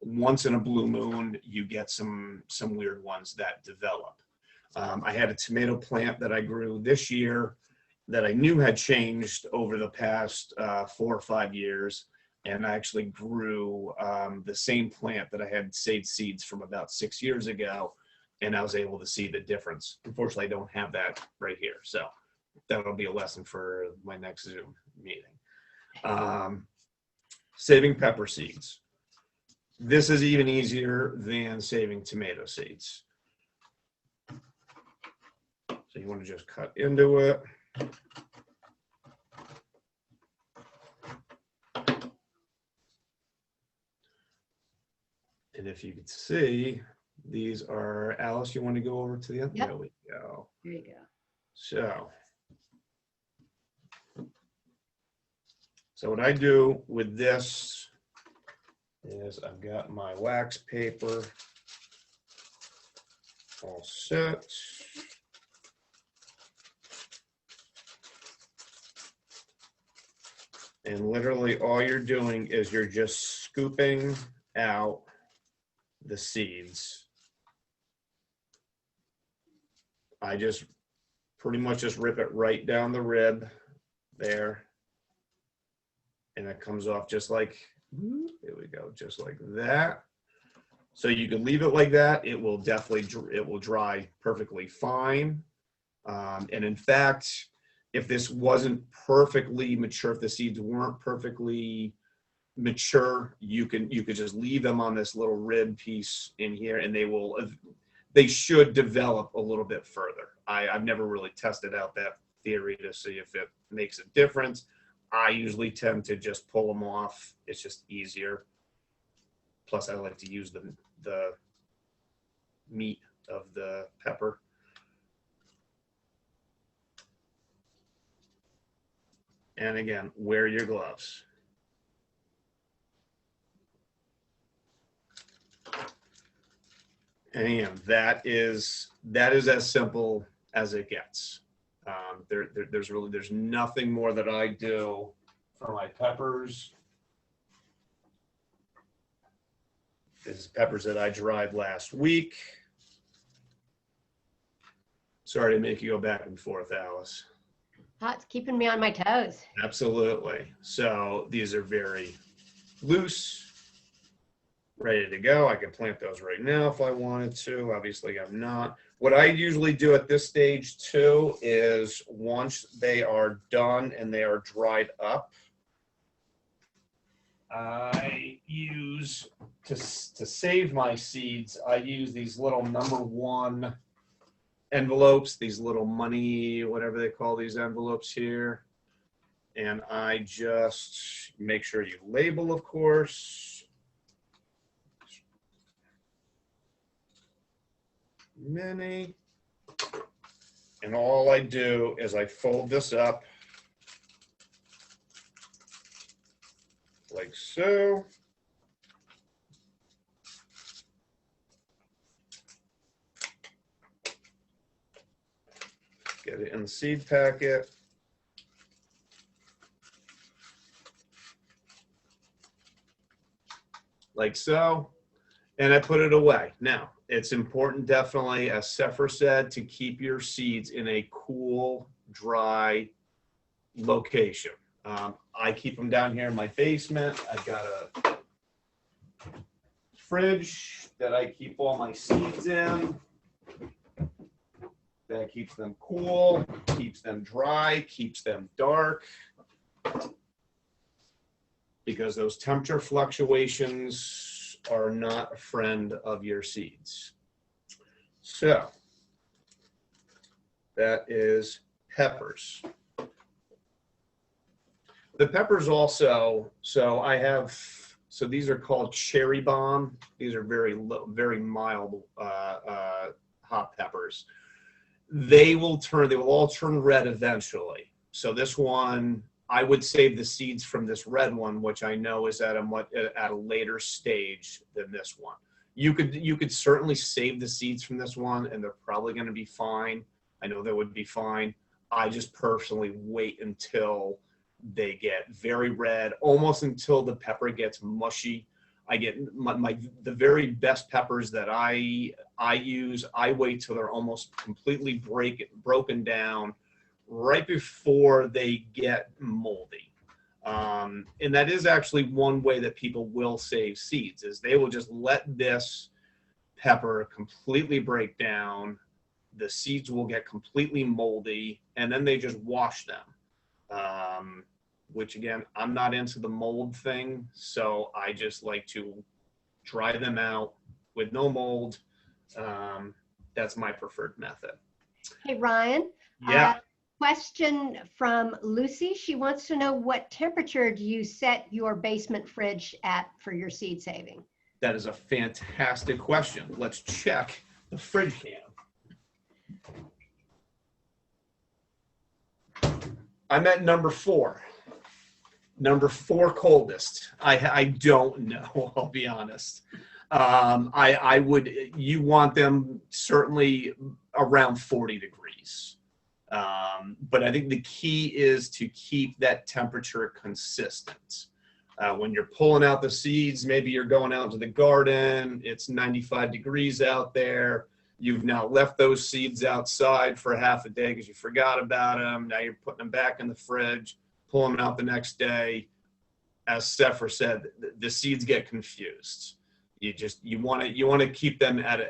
Once in a blue moon, you get some weird ones that develop. I had a tomato plant that I grew this year that I knew had changed over the past 4 or 5 years. And I actually grew the same plant that I had saved seeds from about 6 years ago, and I was able to see the difference. Unfortunately, I don't have that right here, so that'll be a lesson for my next Zoom meeting. Saving pepper seeds. This is even easier than saving tomato seeds. So you want to just cut into it. And if you could see, these are, Alice, you want to go over to the other? Yep. There we go. There you go. So what I do with this is I've got my wax paper all set. And literally all you're doing is you're just scooping out the seeds. I just pretty much just rip it right down the rib there. And it comes off just like, there we go, just like that. So you can leave it like that. It will dry perfectly fine. And in fact, if this wasn't perfectly mature, if the seeds weren't perfectly mature, you could just leave them on this little rib piece in here, and they should develop a little bit further. I've never really tested out that theory to see if it makes a difference. I usually tend to just pull them off. It's just easier. Plus, I like to use the meat of the pepper. And again, wear your gloves. And again, that is as simple as it gets. There's nothing more that I do for my peppers. This is peppers that I dried last week. Sorry to make you go back and forth, Alice. It's keeping me on my toes. Absolutely. So these are very loose, ready to go. I can plant those right now if I wanted to. Obviously, I'm not. What I usually do at this stage too is once they are done and they are dried up, I use, to save my seeds, I use these little #1 envelopes, these little money, whatever they call these envelopes here. And I just make sure you label, of course. Mini. And all I do is I fold this up like so. Get it in the seed packet. Like so. And I put it away. Now, it's important, definitely, as Sefer said, to keep your seeds in a cool, dry location. I keep them down here in my basement. I've got a fridge that I keep all my seeds in. That keeps them cool, keeps them dry, keeps them dark. Because those temperature fluctuations are not a friend of your seeds. So that is peppers. The peppers also, so these are called cherry bomb. These are very low, very mild hot peppers. They will all turn red eventually. So this one, I would save the seeds from this red one, which I know is at a later stage than this one. You could certainly save the seeds from this one, and they're probably going to be fine. I know they would be fine. I just personally wait until they get very red, almost until the pepper gets mushy. I get the very best peppers that I use. I wait till they're almost completely broken down, right before they get moldy. And that is actually one way that people will save seeds, is they will just let this pepper completely break down. The seeds will get completely moldy, and then they just wash them. Which again, I'm not into the mold thing, so I just like to dry them out with no mold. That's my preferred method. Hey, Ryan. Yeah. Question from Lucy. She wants to know, what temperature do you set your basement fridge at for your seed saving? That is a fantastic question. Let's check the fridge can. I'm at number 4. Number 4 coldest. I don't know, I'll be honest. You want them certainly around 40 degrees. But I think the key is to keep that temperature consistent. When you're pulling out the seeds, maybe you're going out to the garden, it's 95 degrees out there. You've now left those seeds outside for half a day because you forgot about them. Now you're putting them back in the fridge, pulling them out the next day. As Sefer said, the seeds get confused. You want to keep them at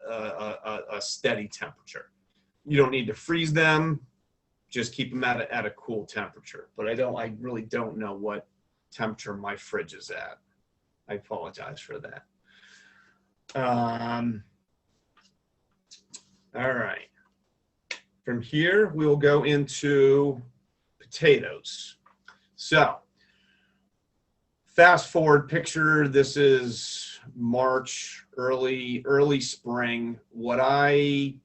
a steady temperature. You don't need to freeze them. Just keep them at a cool temperature. But I really don't know what temperature my fridge is at. I apologize for that. All right. From here, we'll go into potatoes. So, fast forward picture, this is March, early spring. What I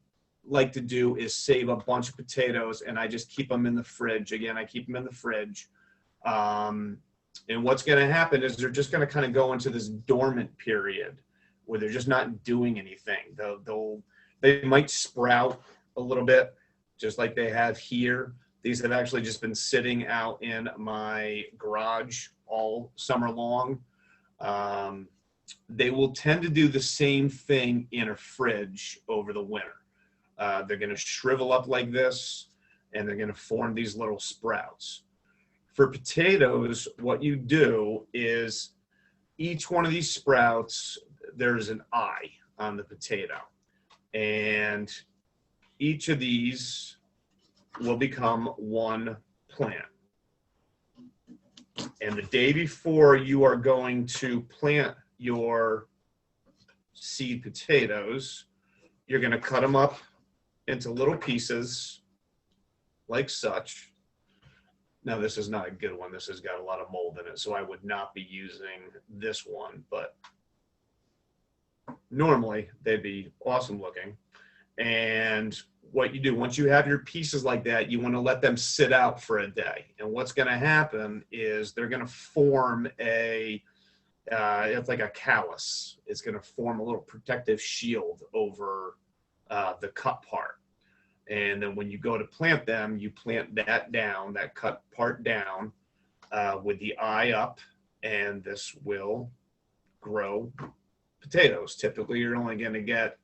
like to do is save a bunch of potatoes, and I just keep them in the fridge. Again, I keep them in the fridge. And what's going to happen is they're just going to kind of go into this dormant period where they're just not doing anything. They might sprout a little bit, just like they have here. These have actually just been sitting out in my garage all summer long. They will tend to do the same thing in a fridge over the winter. They're going to shrivel up like this, and they're going to form these little sprouts. For potatoes, what you do is each one of these sprouts, there's an eye on the potato. And each of these will become one plant. And the day before you are going to plant your seed potatoes, you're going to cut them up into little pieces like such. Now, this is not a good one. This has got a lot of mold in it, so I would not be using this one, but normally they'd be awesome looking. And what you do, once you have your pieces like that, you want to let them sit out for a day. And what's going to happen is they're going to form it's like a callus. It's going to form a little protective shield over the cut part. And then when you go to plant them, you plant that down, that cut part down, with the eye up, and this will grow potatoes. Typically, you're only going to get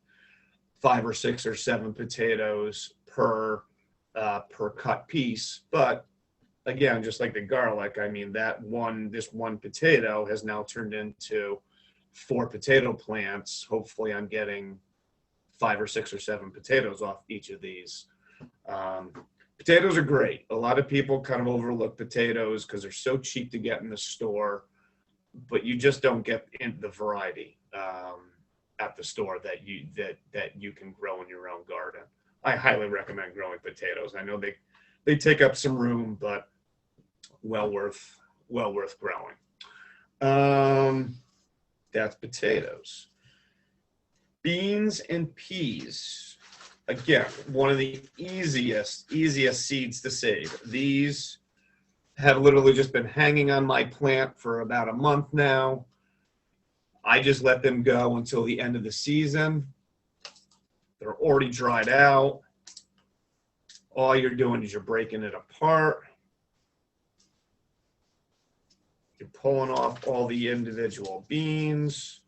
5 or 6 or 7 potatoes per cut piece. But again, just like the garlic, I mean, this one potato has now turned into 4 potato plants. Hopefully, I'm getting 5 or 6 or 7 potatoes off each of these. Potatoes are great. A lot of people kind of overlook potatoes because they're so cheap to get in the store, but you just don't get in the variety at the store that you can grow in your own garden. I highly recommend growing potatoes. I know they take up some room, but well worth growing. That's potatoes. Beans and peas. Again, one of the easiest seeds to save. These have literally just been hanging on my plant for about a month now. I just let them go until the end of the season. They're already dried out. All you're doing is you're breaking it apart. You're pulling off all the individual beans.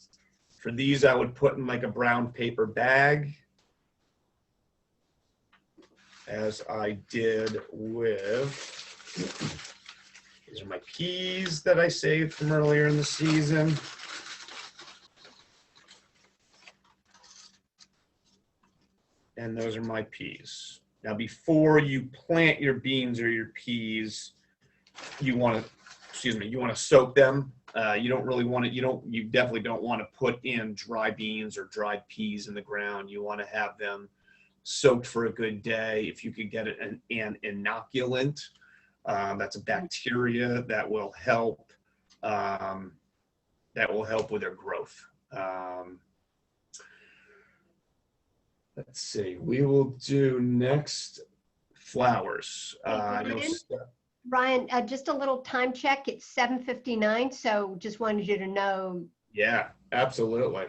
For these, I would put in like a brown paper bag, as I did with, these are my peas that I saved from earlier in the season. And those are my peas. Now, before you plant your beans or your peas, you want to soak them. You don't really want to, you definitely don't want to put in dry beans or dried peas in the ground. You want to have them soaked for a good day. If you could get an inoculant, that's a bacteria that will help with their growth. Let's see, we will do next flowers. Ryan, just a little time check. It's 7:59, so just wanted you to know. Yeah, absolutely.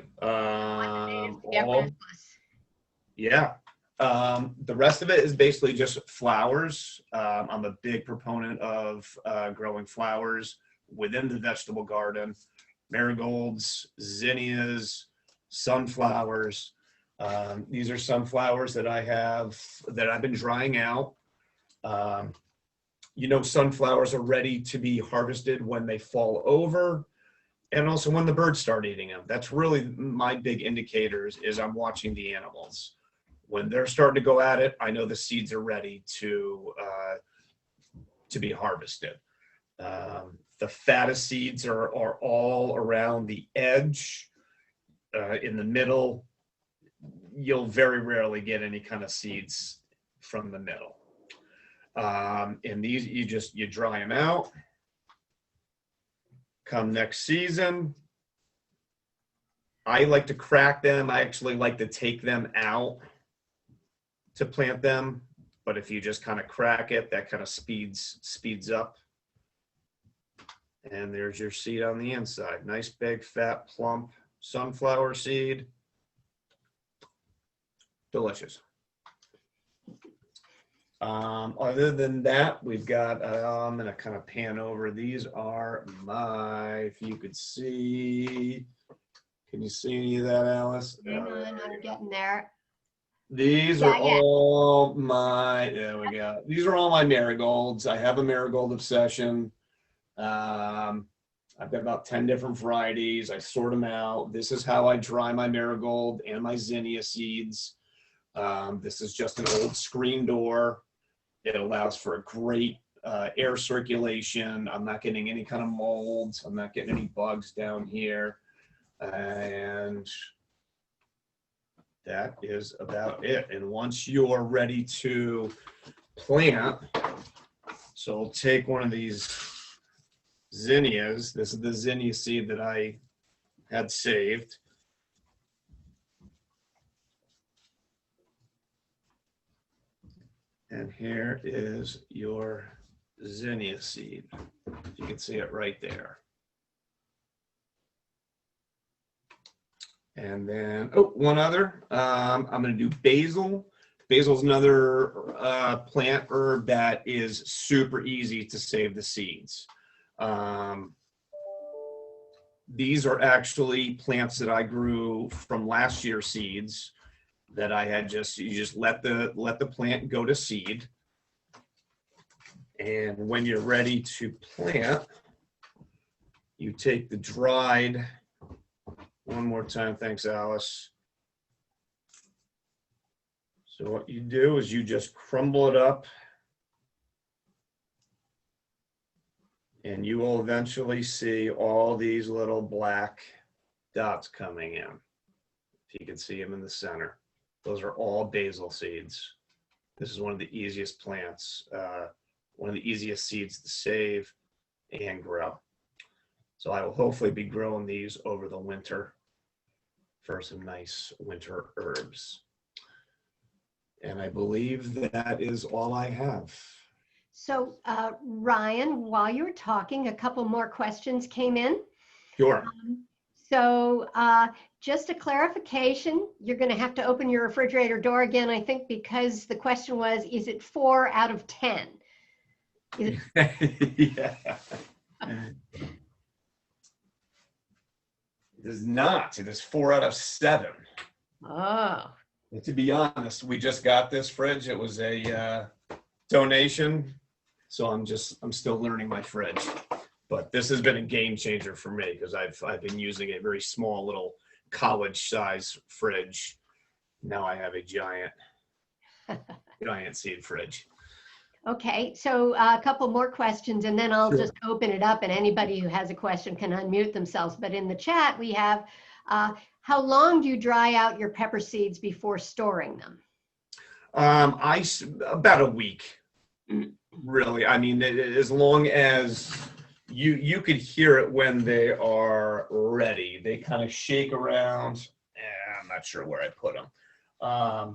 Yeah. The rest of it is basically just flowers. I'm a big proponent of growing flowers within the vegetable garden. Marigolds, zinnias, sunflowers. These are sunflowers that I've been drying out. Sunflowers are ready to be harvested when they fall over, and also when the birds start eating them. That's really my big indicators, is I'm watching the animals. When they're starting to go at it, I know the seeds are ready to be harvested. The fattest seeds are all around the edge. In the middle, you'll very rarely get any kind of seeds from the middle. And these, you dry them out. Come next season, I like to crack them. I actually like to take them out to plant them, but if you just kind of crack it, that kind of speeds up. And there's your seed on the inside. Nice big fat plump sunflower seed. Delicious. Other than that, we've got, I'm going to kind of pan over. These are if you could see, can you see any of that, Alice? Hang on, I'm getting there. These are all there we go. These are all my marigolds. I have a marigold obsession. I've got about 10 different varieties. I sort them out. This is how I dry my marigold and my zinnia seeds. This is just an old screen door. It allows for a great air circulation. I'm not getting any kind of molds. I'm not getting any bugs down here. And that is about it. And once you're ready to plant, so I'll take one of these zinnias. This is the zinnia seed that I had saved. And here is your zinnia seed. You can see it right there. And then, one other. I'm going to do basil. Basil's another plant herb that is super easy to save the seeds. These are actually plants that I grew from last year's seeds that I had you just let the plant go to seed. And when you're ready to plant, you take the dried, one more time, thanks Alice. So what you do is you just crumble it up and you will eventually see all these little black dots coming in. If you can see them in the center, those are all basil seeds. This is one of the easiest plants, one of the easiest seeds to save and grow. So I will hopefully be growing these over the winter for some nice winter herbs. And I believe that is all I have. So Ryan, while you were talking, a couple more questions came in. Sure. So just a clarification, you're going to have to open your refrigerator door again, I think, because the question was, is it 4 out of 10? Yeah. It is not. It is 4 out of 7. Oh. And to be honest, we just got this fridge. It was a donation. So I'm still learning my fridge. But this has been a game changer for me because I've been using a very small little college size fridge. Now I have a giant seed fridge. Okay, so a couple more questions and then I'll Sure. just open it up and anybody who has a question can unmute themselves. But in the chat we have, how long do you dry out your pepper seeds before storing them? About a week, really. I mean, as long as you could hear it when they are ready. They kind of shake around. I'm not sure where I put them. I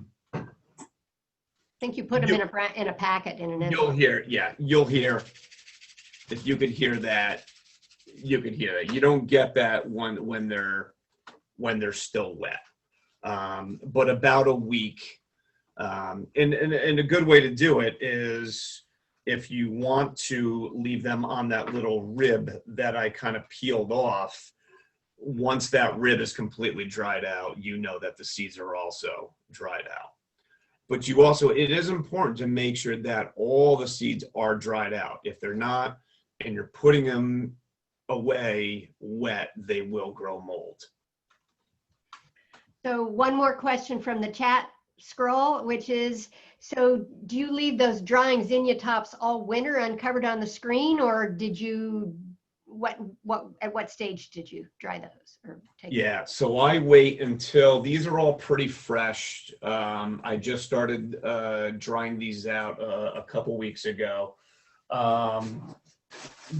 think you put them in a packet in an envelope. You'll hear. If you could hear that, you could hear it. You don't get that when they're still wet. But about a week. And a good way to do it is if you want to leave them on that little rib that I kind of peeled off, once that rib is completely dried out, you know that the seeds are also dried out. But it is important to make sure that all the seeds are dried out. If they're not, and you're putting them away wet, they will grow mold. So one more question from the chat scroll, which is, so do you leave those drying zinnia tops all winter uncovered on the screen, or did you, at what stage did you dry those or take them? So I wait until these are all pretty fresh. I just started drying these out a couple weeks ago.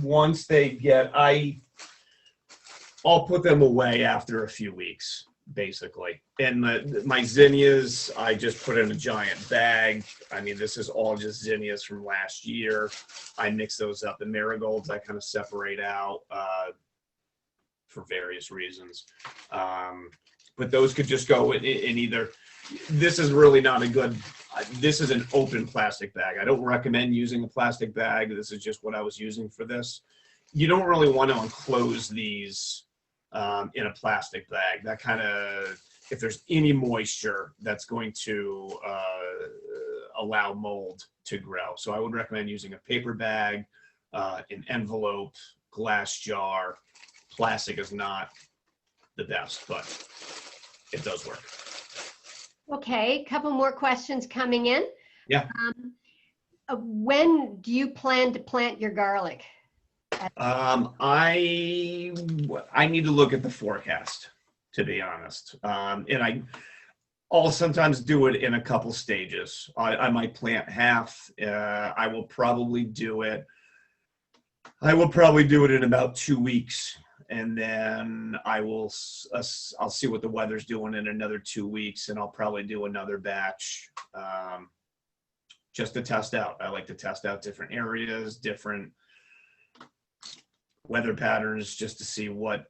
Once they get, I'll put them away after a few weeks, basically. And my zinnias, I just put in a giant bag. I mean, this is all just zinnias from last year. I mix those up. The marigolds I kind of separate out for various reasons. But those could just go in either. This is really not a good, this is an open plastic bag. I don't recommend using a plastic bag. This is just what I was using for this. You don't really want to enclose these in a plastic bag. That kind of, if there's any moisture, that's going to allow mold to grow. So I would recommend using a paper bag, an envelope, glass jar. Plastic is not the best, but it does work. Okay, a couple more questions coming in. Yeah. When do you plan to plant your garlic? I need to look at the forecast, to be honest. And I'll sometimes do it in a couple stages. I might plant half. I will probably do it in about 2 weeks. And then I'll see what the weather's doing in another 2 weeks, and I'll probably do another batch just to test out. I like to test out different areas, different weather patterns, just to see what,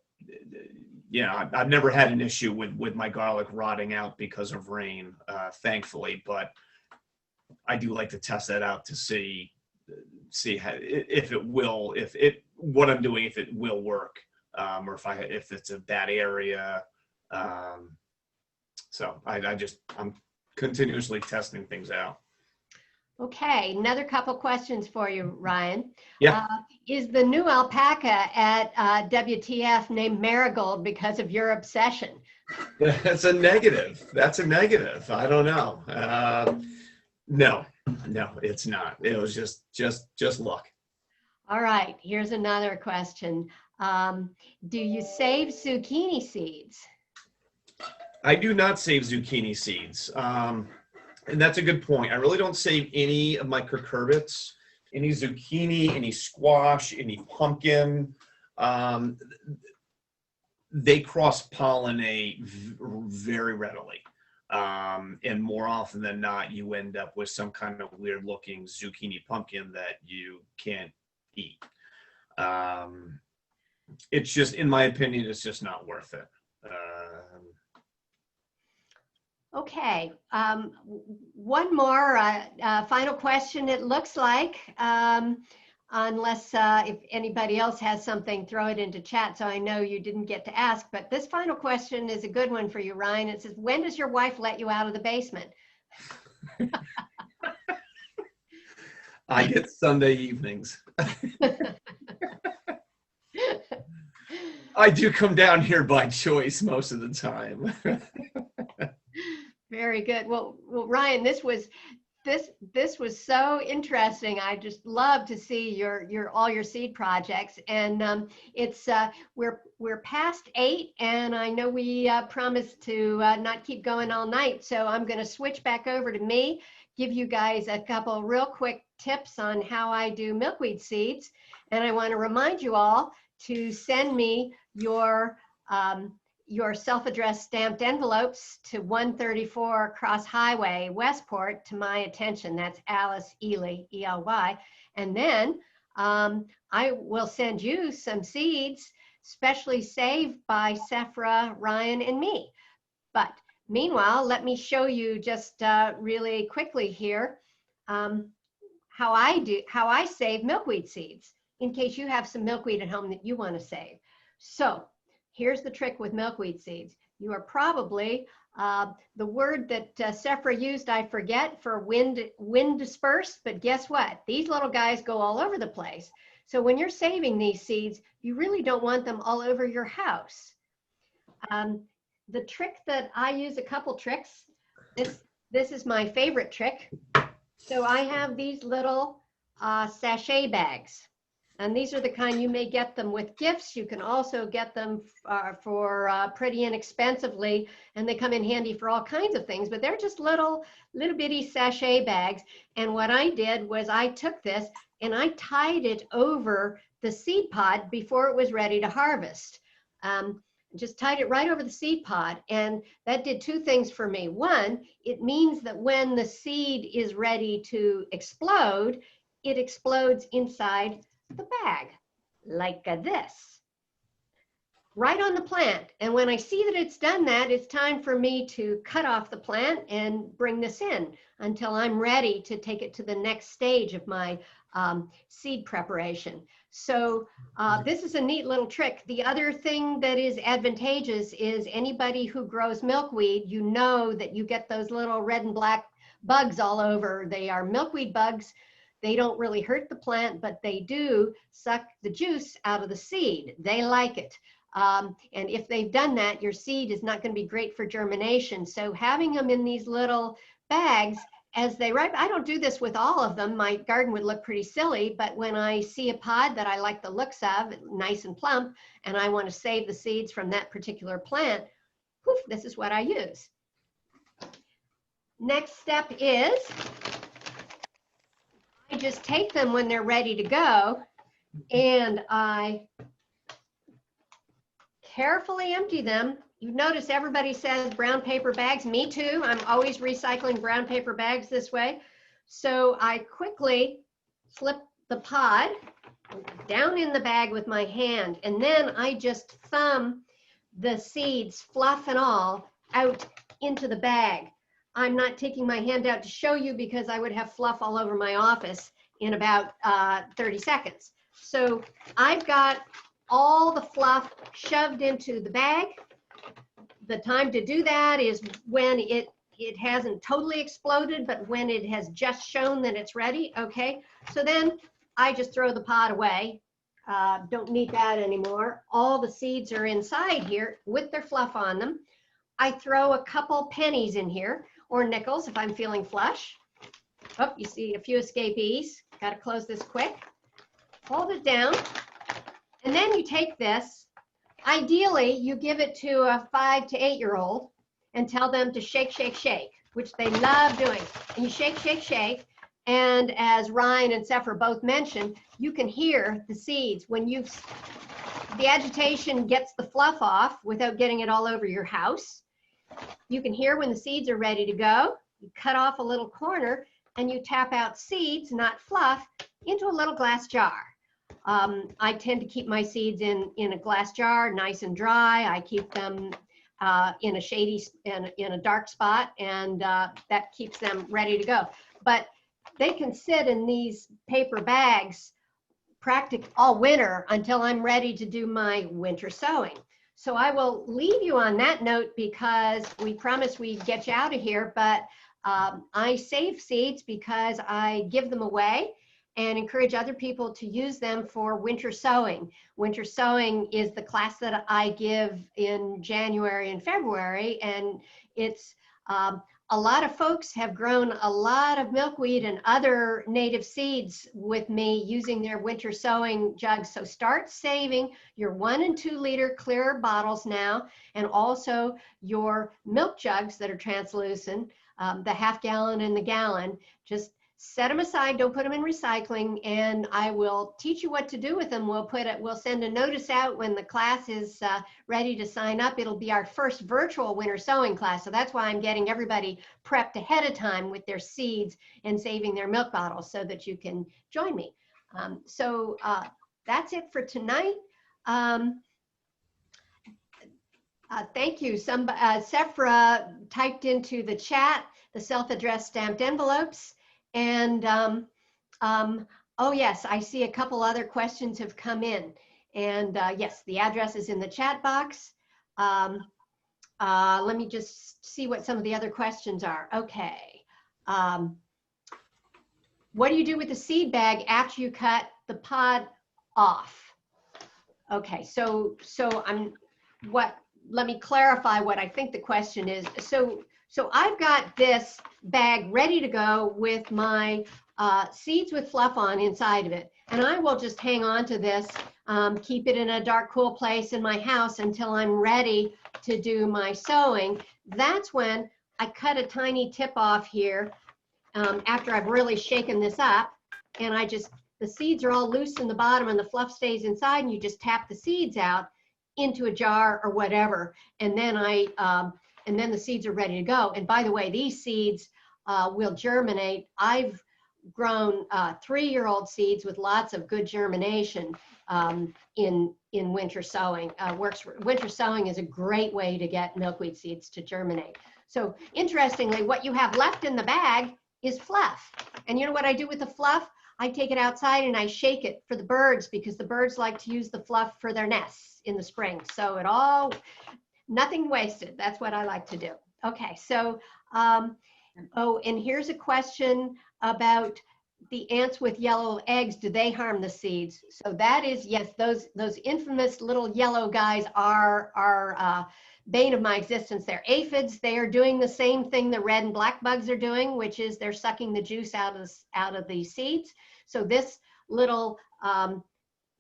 I've never had an issue with my garlic rotting out because of rain, thankfully, but I do like to test that out to see how, if it will, what I'm doing, if it will work, or if it's a bad area. So I'm continuously testing things out. Okay, another couple questions for you, Ryan. Yeah. Is the new alpaca at WTF named Marigold because of your obsession? That's a negative. That's a negative. I don't know. No, it's not. It was just luck. All right, here's another question. Do you save zucchini seeds? I do not save zucchini seeds. And that's a good point. I really don't save any of my cucurbits, any zucchini, any squash, any pumpkin. They cross-pollinate very readily. And more often than not, you end up with some kind of weird-looking zucchini pumpkin that you can't eat. It's just, in my opinion, it's just not worth it. Okay, one more final question, it looks like, unless if anybody else has something, throw it into chat so I know you didn't get to ask. But this final question is a good one for you, Ryan. It says, when does your wife let you out of the basement? I get Sunday evenings. I do come down here by choice most of the time. Very good. Well, Ryan, this was so interesting. I just love to see your all your seed projects, and it's we're past 8, and I know we promised to not keep going all night, so I'm going to switch back over to me, give you guys a couple real quick tips on how I do milkweed seeds, and I want to remind you all to send me your self-addressed stamped envelopes to 134 Cross Highway, Westport, to my attention. That's Alice Ely, E-L-Y. And then I will send you some seeds specially saved by Sephra, Ryan, and me. But meanwhile, let me show you just really quickly here how I save milkweed seeds in case you have some milkweed at home that you want to save. So here's the trick with milkweed seeds. You are probably, the word that Sephra used, I forget, for wind dispersed, but guess what? These little guys go all over the place. So when you're saving these seeds, you really don't want them all over your house. The trick that I use, a couple tricks, this is my favorite trick. So I have these little sachet bags. And these are the kind you may get them with gifts. You can also get them for pretty inexpensively, and they come in handy for all kinds of things, but they're just little bitty sachet bags. And what I did was I took this and I tied it over the seed pod before it was ready to harvest. Just tied it right over the seed pod, and that did 2 things for me. One, it means that when the seed is ready to explode, it explodes inside the bag like this, right on the plant. And when I see that it's done that, it's time for me to cut off the plant and bring this in until I'm ready to take it to the next stage of my seed preparation. So this is a neat little trick. The other thing that is advantageous is anybody who grows milkweed, you know that you get those little red and black bugs all over. They are milkweed bugs. They don't really hurt the plant, but they do suck the juice out of the seed. They like it. And if they've done that, your seed is not going to be great for germination. So having them in these little bags as they ripen, I don't do this with all of them. My garden would look pretty silly, but when I see a pod that I like the looks of, nice and plump, and I want to save the seeds from that particular plant, poof, this is what I use. Next step is I just take them when they're ready to go, and I carefully empty them. You notice everybody says brown paper bags. Me too. I'm always recycling brown paper bags this way. So I quickly slip the pod down in the bag with my hand, and then I just thumb the seeds, fluff and all, out into the bag. I'm not taking my hand out to show you because I would have fluff all over my office in about 30 seconds. So I've got all the fluff shoved into the bag. The time to do that is when it hasn't totally exploded, but when it has just shown that it's ready. Okay, so then I just throw the pod away. Don't need that anymore. All the seeds are inside here with their fluff on them. I throw a couple pennies in here, or nickels if I'm feeling flush. Oh, you see a few escapees. Got to close this quick. Hold it down. And then you take this. Ideally, you give it to a 5 to 8-year-old and tell them to shake, shake, shake, which they love doing. And you shake, shake, shake. And as Ryan and Sephra both mentioned, you can hear the seeds when the agitation gets the fluff off without getting it all over your house. You can hear when the seeds are ready to go. You cut off a little corner and you tap out seeds, not fluff, into a little glass jar. I tend to keep my seeds in a glass jar, nice and dry. I keep them in a shady, in a dark spot, and that keeps them ready to go. But they can sit in these paper bags practically all winter until I'm ready to do my winter sowing. So I will leave you on that note because we promised we'd get you out of here, but I save seeds because I give them away and encourage other people to use them for winter sowing. Winter sowing is the class that I give in January and February, and it's a lot of folks have grown a lot of milkweed and other native seeds with me using their winter sowing jugs. So start saving your 1 and 2 liter clear bottles now, and also your milk jugs that are translucent, the half gallon and the gallon. Just set them aside, don't put them in recycling, and I will teach you what to do with them. We'll send a notice out when the class is ready to sign up. It'll be our first virtual winter sowing class, so that's why I'm getting everybody prepped ahead of time with their seeds and saving their milk bottles so that you can join me. So that's it for tonight. Thank you. Sephra typed into the chat the self-addressed stamped envelopes. And oh yes, I see a couple other questions have come in. And yes, the address is in the chat box. Let me just see what some of the other questions are. Okay. What do you do with the seed bag after you cut the pod off? Okay, so let me clarify what I think the question is. So I've got this bag ready to go with my seeds with fluff on inside of it. And I will just hang on to this, keep it in a dark, cool place in my house until I'm ready to do my sowing. That's when I cut a tiny tip off here after I've really shaken this up. And the seeds are all loose in the bottom and the fluff stays inside, and you just tap the seeds out into a jar or whatever. And then and then the seeds are ready to go. And by the way, these seeds will germinate. I've grown 3-year-old seeds with lots of good germination in winter sowing. Winter sowing is a great way to get milkweed seeds to germinate. So interestingly, what you have left in the bag is fluff. And you know what I do with the fluff? I take it outside and I shake it for the birds, because the birds like to use the fluff for their nests in the spring. So nothing wasted. That's what I like to do. Okay, so, oh, and here's a question about the ants with yellow eggs. Do they harm the seeds? So that is, yes, those infamous little yellow guys are bane of my existence. They're aphids. They are doing the same thing the red and black bugs are doing, which is they're sucking the juice out of the seeds. So this little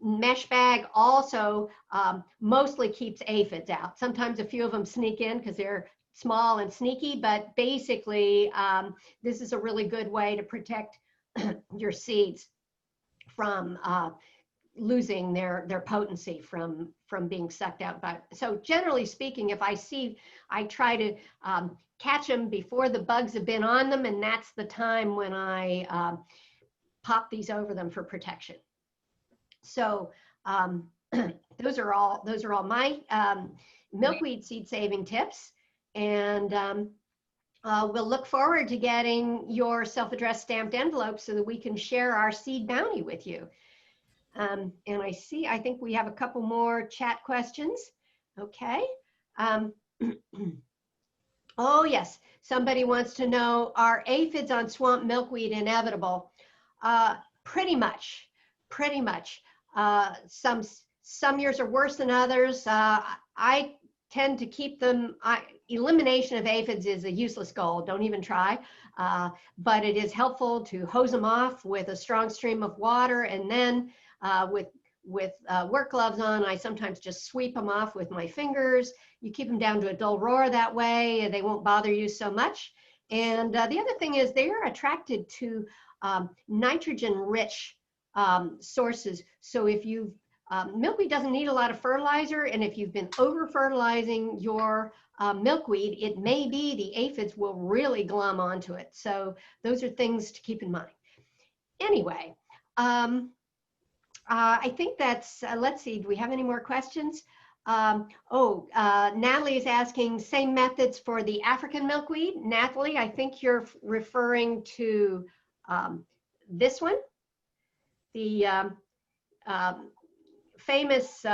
mesh bag also mostly keeps aphids out. Sometimes a few of them sneak in because they're small and sneaky, but basically this is a really good way to protect your seeds from losing their potency from being sucked out by. So generally speaking, if I try to catch them before the bugs have been on them, and that's the time when I pop these over them for protection. So those are all my milkweed seed saving tips. And we'll look forward to getting your self-addressed stamped envelope so that we can share our seed bounty with you. And I think we have a couple more chat questions. Okay. Oh, yes. Somebody wants to know, are aphids on swamp milkweed inevitable? Pretty much. Some years are worse than others. I tend to keep them. Elimination of aphids is a useless goal. Don't even try. But it is helpful to hose them off with a strong stream of water, and then with work gloves on, I sometimes just sweep them off with my fingers. You keep them down to a dull roar that way, and they won't bother you so much. And the other thing is they are attracted to nitrogen-rich sources. So if you've milkweed doesn't need a lot of fertilizer, and if you've been over-fertilizing your milkweed, it may be the aphids will really glom onto it. So those are things to keep in mind. Anyway, I think that's, let's see, do we have any more questions? Natalie is asking, same methods for the African milkweed. Natalie, I think you're referring to this one, the famous,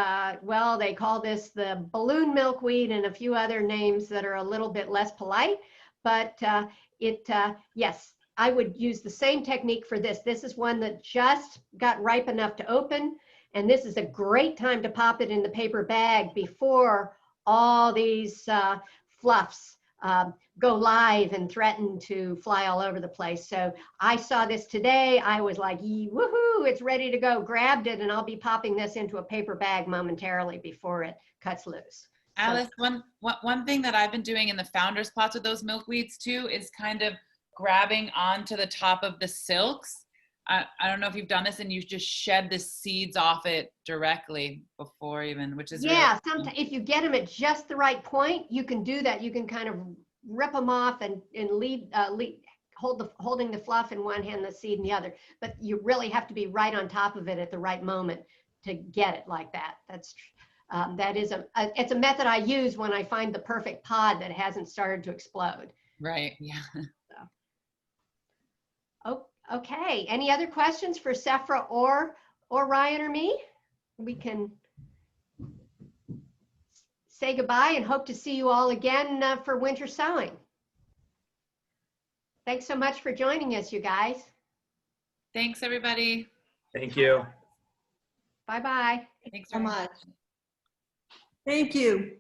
well, they call this the balloon milkweed and a few other names that are a little bit less polite, but yes, I would use the same technique for this. This is one that just got ripe enough to open, and this is a great time to pop it in the paper bag before all these fluffs go live and threaten to fly all over the place. So I saw this today. I was like, woohoo, it's ready to go. Grabbed it, and I'll be popping this into a paper bag momentarily before it cuts loose. Alice, one thing that I've been doing in the founder's plots with those milkweeds too is kind of grabbing onto the top of the silks. I don't know if you've done this, and you just shed the seeds off it directly before even, which is yeah. really Sometimes if you get them at just the right point, you can do that. You can kind of rip them off and holding the fluff in one hand, the seed in the other. But you really have to be right on top of it at the right moment to get it like that. That is it's a method I use when I find the perfect pod that hasn't started to explode. right. Yeah. Oh, okay. Any other questions for Sephra or Ryan or me? We can say goodbye and hope to see you all again for winter sowing. Thanks so much for joining us, you guys. Thanks, everybody. Thank you. Bye-bye. Thanks so very much. Thank you.